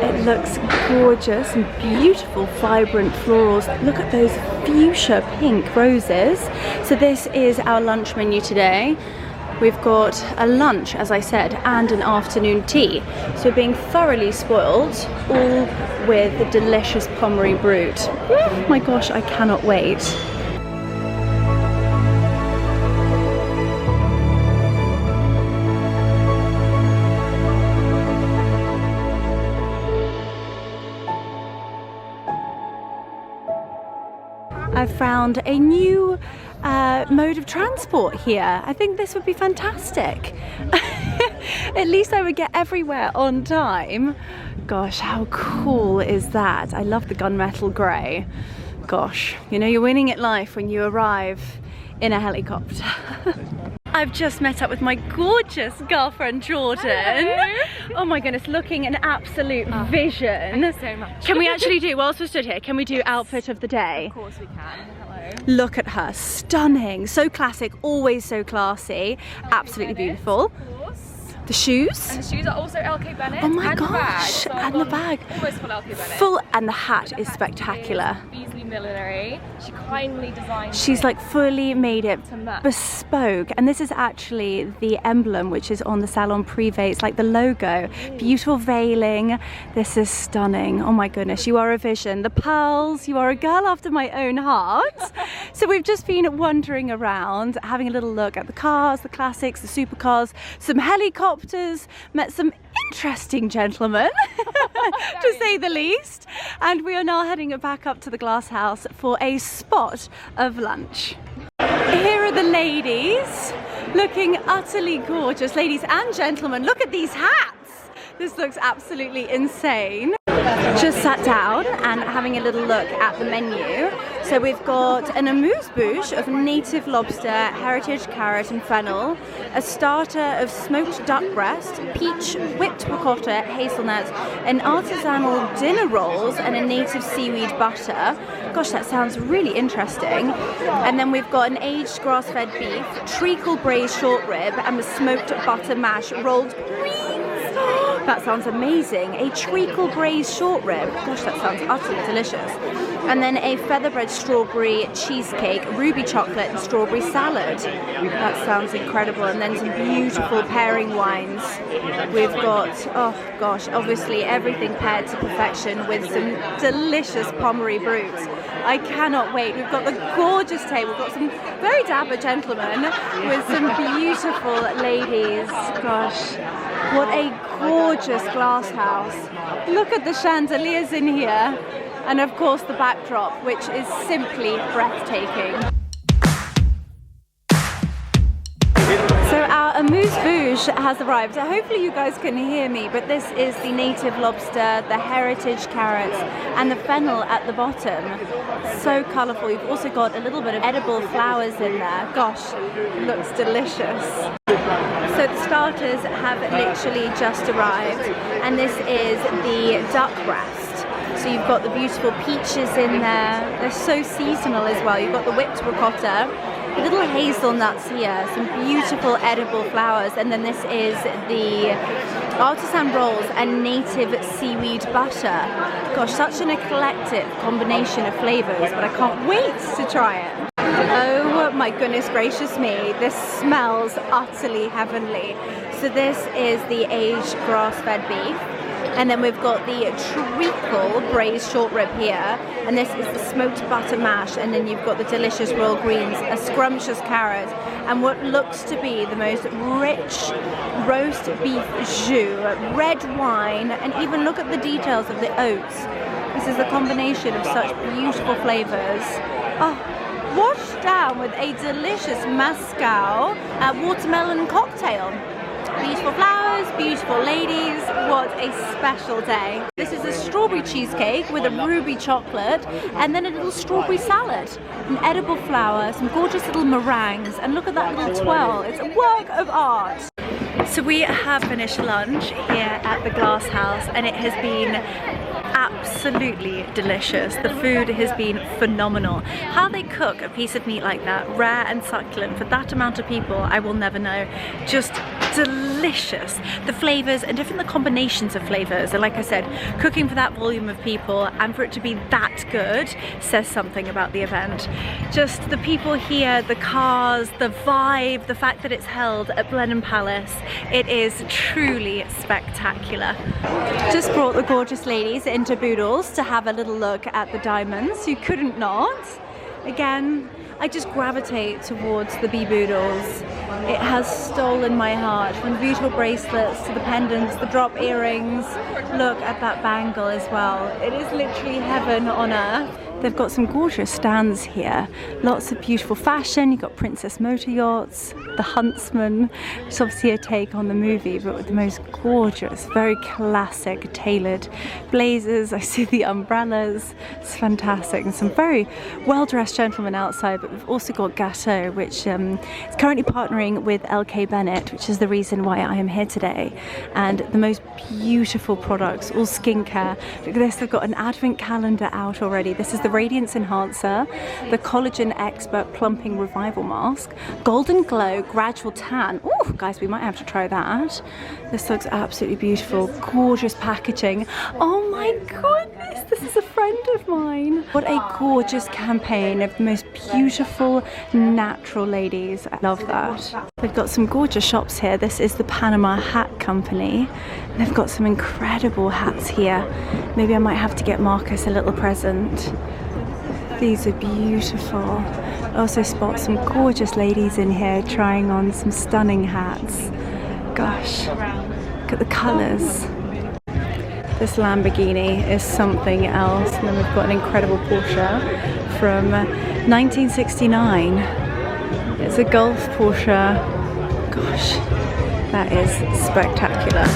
It looks gorgeous and beautiful, vibrant florals. Look at those fuchsia pink roses. So this is our lunch menu today. We've got a lunch, as I said, and an afternoon tea. So we're being thoroughly spoiled, all with the delicious Pommery Brut. Oh my gosh, I cannot wait. I've found a new mode of transport here. I think this would be fantastic. At least I would get everywhere on time. Gosh, how cool is that? I love the gunmetal grey. Gosh, you know, you're winning at life when you arrive in a helicopter. I've just met up with my gorgeous girlfriend Jordan. Hello. Oh my goodness, looking an absolute vision. Thank you so much. Can we actually do, whilst we're stood here, can we do outfit of the day? Of course we can. Hello. Look at her, stunning, so classic, always so classy, absolutely beautiful. Of course. The shoes? And the shoes are also LK Bennett. Oh my and gosh, the bag. So and the bag. Almost full LK Bennett. Full, and the hat is spectacular. Beasley millinery. She kindly designed She's it like fully made it to match. bespoke, and this is actually the emblem which is on the Salon Privé. It's like the logo. Beautiful veiling. This is stunning. Oh my goodness, you are a vision. The pearls, you are a girl after my own heart. So we've just been wandering around, having a little look at the cars, the classics, the supercars, some helicopters, met some interesting gentlemen, to say the least. And we are now heading back up to the glass house for a spot of lunch. Here are the ladies, looking utterly gorgeous. Ladies and gentlemen, look at these hats. This looks absolutely insane. Just sat down and having a little look at the menu. So we've got an amuse-bouche of native lobster, heritage carrot and fennel, a starter of smoked duck breast, peach, whipped ricotta, hazelnuts, an artisanal dinner rolls and a native seaweed butter. Gosh, that sounds really interesting. And then we've got an aged grass-fed beef, treacle braised short rib and the smoked butter mash, rolled greens. That sounds amazing. A treacle braised short rib. Gosh, that sounds utterly delicious. And then a featherbread strawberry cheesecake, ruby chocolate and strawberry salad. That sounds incredible. And then some beautiful pairing wines. We've got, oh gosh, obviously everything paired to perfection with some delicious Pommery Brutes. I cannot wait. We've got the gorgeous table. We've got some very dapper gentlemen with some beautiful ladies. Gosh, what a gorgeous glass house. Look at the chandeliers in here. And of course the backdrop, which is simply breathtaking. So our amuse-bouche has arrived. Hopefully you guys can hear me, but this is the native lobster, the heritage carrots, and the fennel at the bottom. So colourful. You've also got a little bit of edible flowers in there. Gosh, looks delicious. So the starters have literally just arrived, and this is the duck breast. So you've got the beautiful peaches in there. They're so seasonal as well. You've got the whipped ricotta, the little hazelnuts here, some beautiful edible flowers, and then this is the artisan rolls and native seaweed butter. Gosh, such an eclectic combination of flavours, but I can't wait to try it. Oh my goodness gracious me, this smells utterly heavenly. So this is the aged grass-fed beef. And then we've got the treacle braised short rib here, and this is the smoked butter mash, and then you've got the delicious royal greens, a scrumptious carrot, and what looks to be the most rich roast beef jus, red wine, and even look at the details of the oats. This is a combination of such beautiful flavours. Oh, washed down with a delicious mezcal watermelon cocktail. Beautiful flowers, beautiful ladies, what a special day. This is a strawberry cheesecake with a ruby chocolate and then a little strawberry salad, an edible flower, some gorgeous little meringues, and look at that little twirl, it's a work of art. So we have finished lunch here at the Glass House and it has been absolutely delicious. The food has been phenomenal. How they cook a piece of meat like that, rare and succulent, for that amount of people, I will never know. Just delicious. The flavours and different combinations of flavours, and like I said, cooking for that volume of people and for it to be that good says something about the event. Just the people here, the cars, the vibe, the fact that it's held at Blenheim Palace, it is truly spectacular. Just brought the gorgeous ladies into Boodles to have a little look at the diamonds. You couldn't not. Again, I just gravitate towards the Boodles. It has stolen my heart, from the beautiful bracelets to the pendants, the drop earrings. Look at that bangle as well. It is literally heaven on earth. They've got some gorgeous stands here. Lots of beautiful fashion. You've got Princess Motor Yachts, the Huntsman. It's obviously a take on the movie, but with the most gorgeous, very classic tailored blazers. I see the umbrellas. It's fantastic. And some very well-dressed gentlemen outside, but we've also got Gatto, which is currently partnering with LK Bennett, which is the reason why I am here today. And the most beautiful products, all skincare. Look at this, they've got an advent calendar out already. This is the Radiance Enhancer, the Collagen Expert Plumping Revival Mask, Golden Glow Gradual Tan. Oh, guys, we might have to try that. This looks absolutely beautiful. Gorgeous packaging. Oh my goodness, this is a friend of mine. What a gorgeous campaign of the most beautiful natural ladies. I love that. They've got some gorgeous shops here. This is the Panama Hat Company. They've got some incredible hats here. Maybe I might have to get Marcus a little present. These are beautiful. I also spot some gorgeous ladies in here trying on some stunning hats. Gosh, look at the colours. This Lamborghini is something else. And then we've got an incredible Porsche from 1969. It's a Golf Porsche. Gosh, that is spectacular.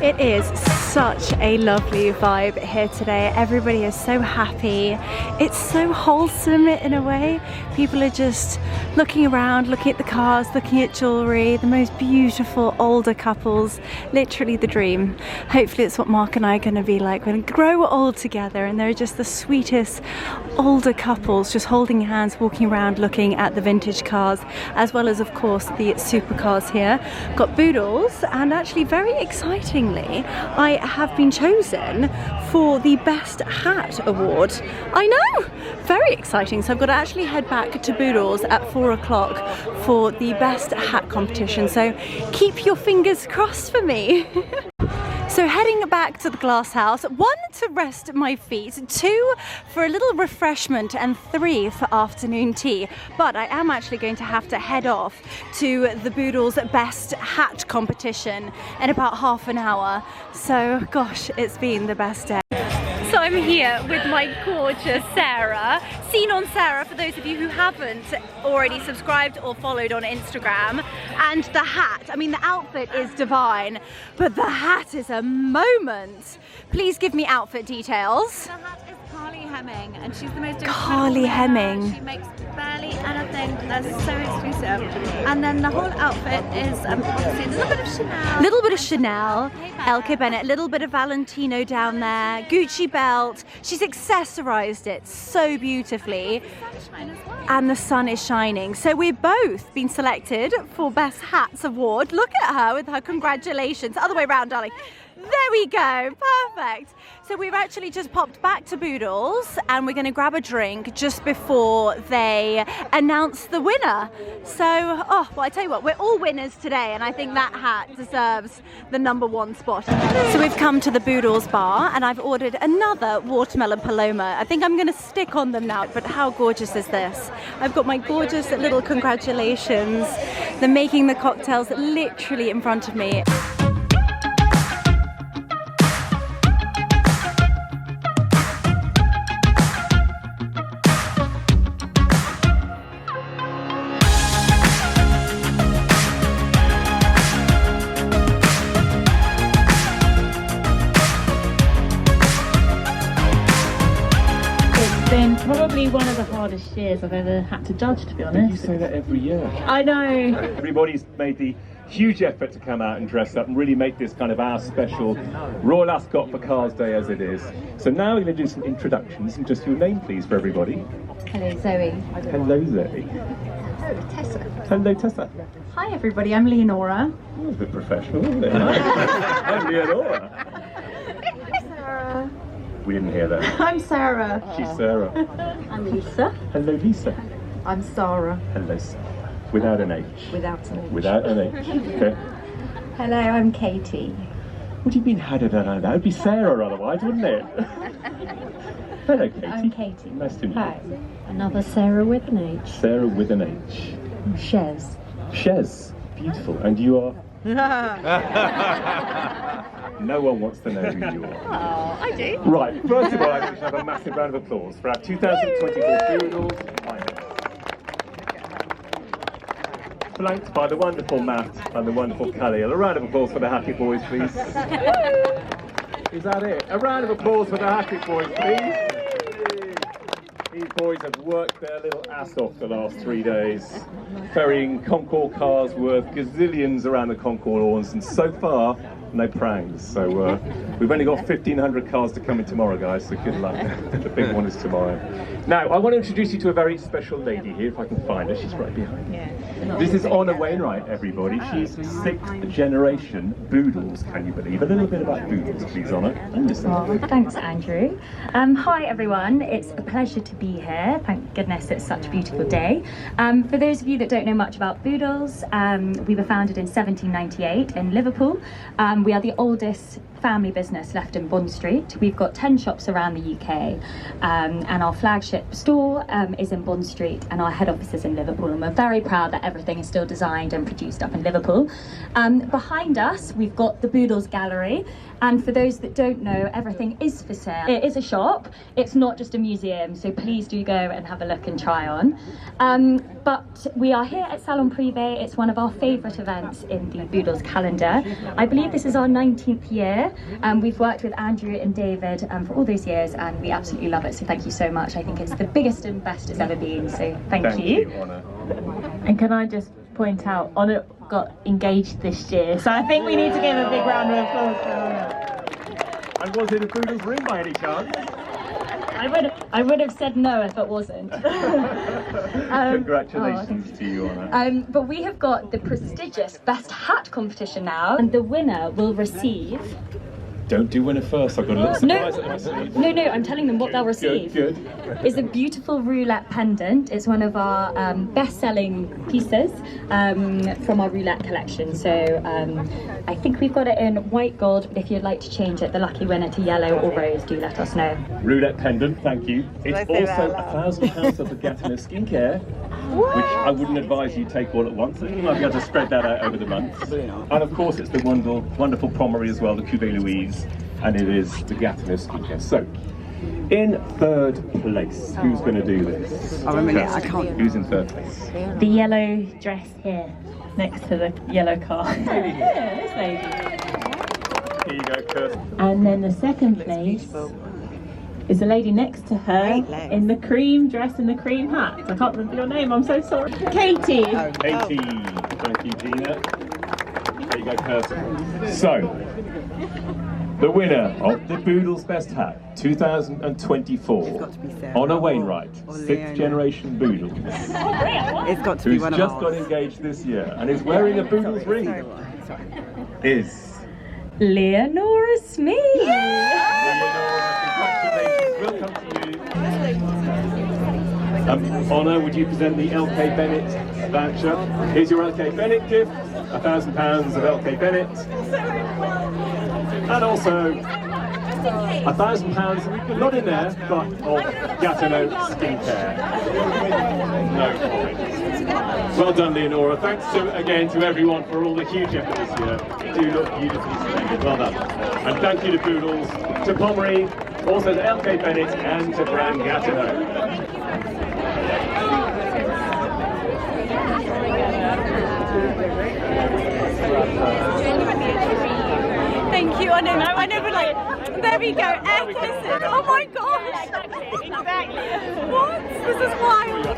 It is such a lovely vibe here today. Everybody is so happy. It's so wholesome in a way. People are just looking around, looking at the cars, looking at jewellery, the most beautiful older couples, literally the dream. Hopefully it's what Mark and I are going to be like. We're going to grow old together, and they're just the sweetest older couples just holding hands, walking around looking at the vintage cars, as well as of course the supercars here. Got Boodles, and actually very excitingly I have been chosen for the Best Hat Award. I know! Very exciting. So I've got to actually head back to Boodles at 4 o'clock for the Best Hat competition. So keep your fingers crossed for me. So heading back to the glass house, 1 to rest my feet, 2 for a little refreshment, and 3 for afternoon tea. But I am actually going to have to head off to the Boodles Best Hat competition in about half an hour. So gosh, it's been the best day. So I'm here with my gorgeous Sarah. Seen on Sarah, for those of you who haven't already subscribed or followed on Instagram. And the hat, I mean the outfit is divine, but the hat is a moment. Please give me outfit details. The hat is Carly Hemming, and she's the most Carly Hemming. She makes barely anything that's so exclusive. And then the whole outfit is obviously a little bit of Chanel. Little bit of Chanel, LK Bennett, a little bit of Valentino down there, Gucci belt. She's accessorized it so beautifully. And the sun is shining. So we've both been selected for Best Hats Award. Look at her with her congratulations. Other way around, darling. There we go, perfect. So we've actually just popped back to Boodles and we're going to grab a drink just before they announce the winner. So, well, I tell you what, we're all winners today, and I think that hat deserves the #1 spot. So we've come to the Boodles bar and I've ordered another watermelon paloma. I think I'm going to stick on them now, but how gorgeous is this? I've got my gorgeous little congratulations. They're making the cocktails literally in front of me. Probably one of the hardest years I've ever had to judge, to be honest. You say that every year. I know. Everybody's made the huge effort to come out and dress up and really make this kind of our special Royal Ascot for Cars Day as it is. So now we're going to do some introductions, and just your name please for everybody. Hello Zoe. Hello Zoe. Oh, Tessa. Hello Tessa. Hi everybody, I'm Leonora. Oh, that's a bit professional, isn't it? I'm Leonora. Hi Sarah. We didn't hear that. I'm Sarah. She's Sarah. I'm Lisa. Hello Lisa. I'm Sarah. Hello Sarah. Without an H. Without an H. Without an H. Okay. Hello, I'm Katie. What do you mean, how did I know that? It would be Sarah otherwise, wouldn't it? Hello, Katie. I'm Katie. Nice to meet Hi. you. Another Sarah with an H. Sarah with an H. Shez. Shez. Beautiful. And you are? No one wants to know who you are. Oh, I do. Right, first of all, I should have a massive round of applause for our 2024 Boodles finalists. Flanked by the wonderful Matt and the wonderful Kelly. A round of applause for the Happy Boys, please. Is that it? A round of applause for the Happy Boys, please. These boys have worked their little ass off the last 3 days, ferrying Concours cars worth gazillions around the Concours lawns, and so far, no prangs. So we've only got 1,500 cars to come in tomorrow, guys, so good luck. The big one is tomorrow. Now, I want to introduce you to a very special lady here, if I can find her. She's right behind me. This is Honor Wainwright, everybody. She's 6th generation Boodles, can you believe? A little bit about Boodles, please, Honor. Thanks, Andrew. Hi, everyone. It's a pleasure to be here. Thank goodness it's such a beautiful day. For those of you that don't know much about Boodles, we were founded in 1798 in Liverpool. We are the oldest family business left in Bond Street. We've got 10 shops around the UK, and our flagship store is in Bond Street, and our head office is in Liverpool, and we're very proud that everything is still designed and produced up in Liverpool. Behind us we've got the Boodles Gallery, and for those that don't know, everything is for sale. It is a shop, it's not just a museum, so please do go and have a look and try on. But we are here at Salon Privé. It's one of our favourite events in the Boodles calendar. I believe this is our 19th year. We've worked with Andrew and David for all those years, and we absolutely love it, so thank you so much. I think it's the biggest and best it's ever been, so thank you. Honor. And can I just point out, Honor got engaged this year, so I think we need to give a big round of applause for Honor. And was it a Boodles ring by any chance? I would have said no if it wasn't. Congratulations to you, Honor. But we have got the prestigious Best Hat competition now, and the winner will receive... Don't do winner first, I've got a little surprise at my sleeve. No, I'm telling them what they'll receive. Good. Is a beautiful roulette pendant. It's one of our best-selling pieces from our roulette collection. So I think we've got it in white gold, but if you'd like to change it, the lucky winner to yellow or rose, do let us know. Roulette pendant, thank you. It's also £1,000 of the Gatineau skincare, which I wouldn't advise you take all at once. You might be able to spread that out over the months. And of course it's the wonderful Pommery as well, the Cuvée Louise, and it is the Gatineau skincare. So, in 3rd place, who's going to do this? Oh, a minute, I can't. Who's in 3rd place? The yellow dress here, next to the yellow car. Yeah, this lady. Here you go, Kirsten. And then the 2nd place is the lady next to her in the cream dress and the cream hat. I can't remember your name, I'm so sorry. Katie. Katie. Thank you, Gina. There you go, Kirsten. So, the winner of the Boodles Best Hat 2024, Honor Wainwright, 6th generation Boodles. It's got to be one of ours. Who's just got engaged this year and is wearing a Boodles ring, is Leonora Smith. Congratulations, we'll come to you. Honor, would you present the LK Bennett voucher? Here's your LK Bennett gift, £1,000 of LK Bennett. And also £1,000, not in there, but of Gatineau skincare. No comments. Well done, Leonora. Thanks again to everyone for all the huge effort this year. You do look beautifully splendid. Well done. And thank you to Boodles, to Pommery, also to LK Bennett, and to Brand Gatineau. Thank you. I know, but like, there we go. Air kisses. Oh my gosh. Exactly. What? This is wild.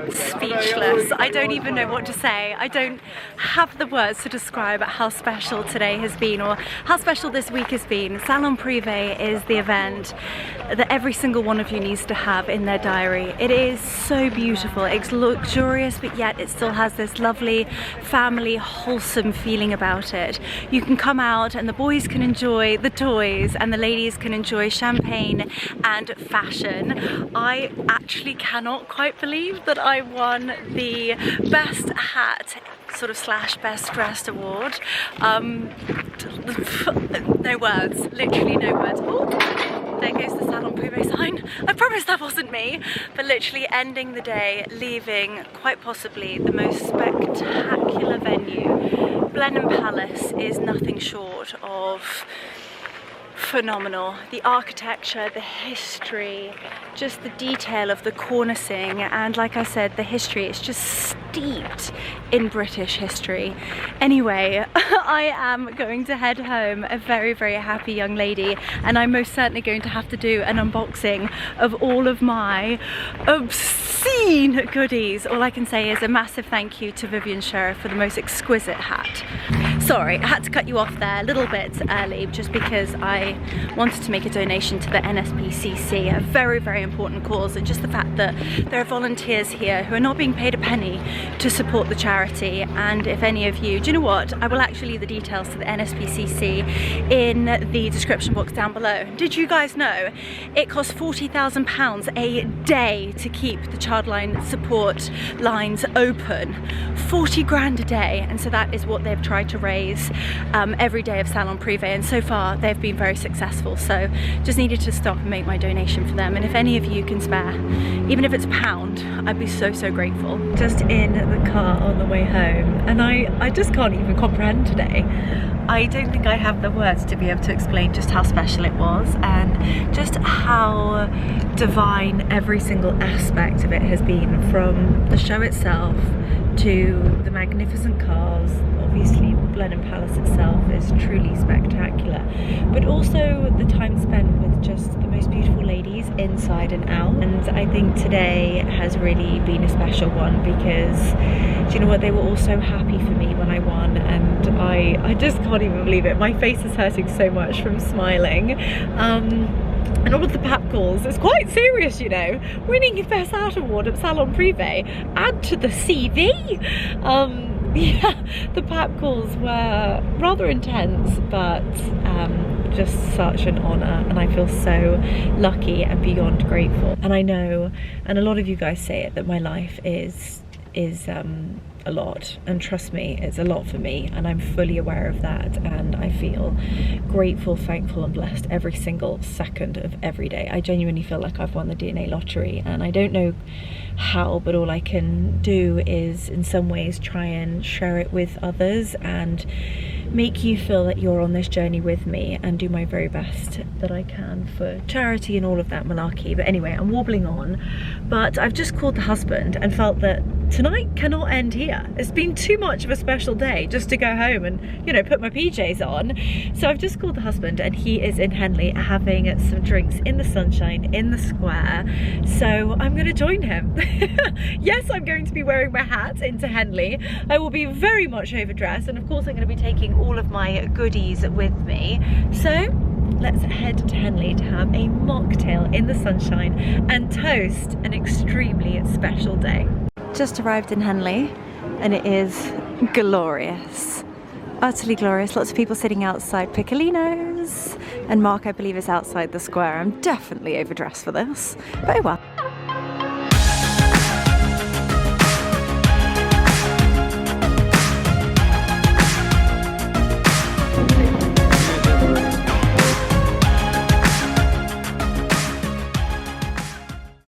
Speechless. I don't even know what to say. I don't have the words to describe how special today has been, or how special this week has been. Salon Privé is the event that every single one of you needs to have in their diary. It is so beautiful. It's luxurious, but yet it still has this lovely family, wholesome feeling about it. You can come out and the boys can enjoy the toys and the ladies can enjoy champagne and fashion. I actually cannot quite believe that I won the best hat sort of / best dressed award. No words, literally no words. Oh, there goes the Salon Privé sign. I promise that wasn't me, but literally ending the day, leaving quite possibly the most spectacular venue. Blenheim Palace is nothing short of phenomenal. The architecture, the history, just the detail of the cornicing, and like I said, the history, it's just steeped in British history. Anyway, I am going to head home a very, very happy young lady, and I'm most certainly going to have to do an unboxing of all of my obscene goodies. All I can say is a massive thank you to Vivian Sheriff for the most exquisite hat. Sorry, I had to cut you off there a little bit early just because I wanted to make a donation to the NSPCC, a very, very important cause, and just the fact that there are volunteers here who are not being paid a penny to support the charity. And if any of you, do you know what, I will actually leave the details to the NSPCC in the description box down below. Did you guys know it costs £40,000 a day to keep the childline support lines open? 40 grand a day, and so that is what they've tried to raise every day of Salon Privé, and so far they've been very successful. So just needed to stop and make my donation for them, and if any of you can spare, even if it's £1, I'd be so, so grateful. Just in the car on the way home, and I just can't even comprehend today. I don't think I have the words to be able to explain just how special it was, and just how divine every single aspect of it has been, from the show itself to the magnificent cars. Obviously Blenheim Palace itself is truly spectacular, but also the time spent with just the most beautiful ladies inside and out. And I think today has really been a special one because, do you know what, they were all so happy for me when I won, and I just can't even believe it. My face is hurting so much from smiling. And all of the pap calls, it's quite serious, you know. Winning your Best Art Award at Salon Privé, add to the CV. Yeah, the pap calls were rather intense, but just such an honour, and I feel so lucky and beyond grateful. And I know, and a lot of you guys say it, that my life is a lot, and trust me, it's a lot for me, and I'm fully aware of that, and I feel grateful, thankful and blessed every single second of every day. I genuinely feel like I've won the DNA lottery, and I don't know how, but all I can do is in some ways try and share it with others and make you feel that you're on this journey with me, and do my very best that I can for charity and all of that malarkey. But anyway, I'm warbling on, but I've just called the husband and felt that tonight cannot end here. It's been too much of a special day just to go home and, you know, put my PJs on. So I've just called the husband, and he is in Henley having some drinks in the sunshine in the square. So I'm going to join him. Yes, I'm going to be wearing my hat into Henley. I will be very much overdressed, and of course I'm going to be taking all of my goodies with me. So let's head to Henley to have a mocktail in the sunshine and toast an extremely special day. Just arrived in Henley, and it is glorious, utterly glorious. Lots of people sitting outside Piccolino's, and Mark, I believe, is outside the square. I'm definitely overdressed for this, but oh well.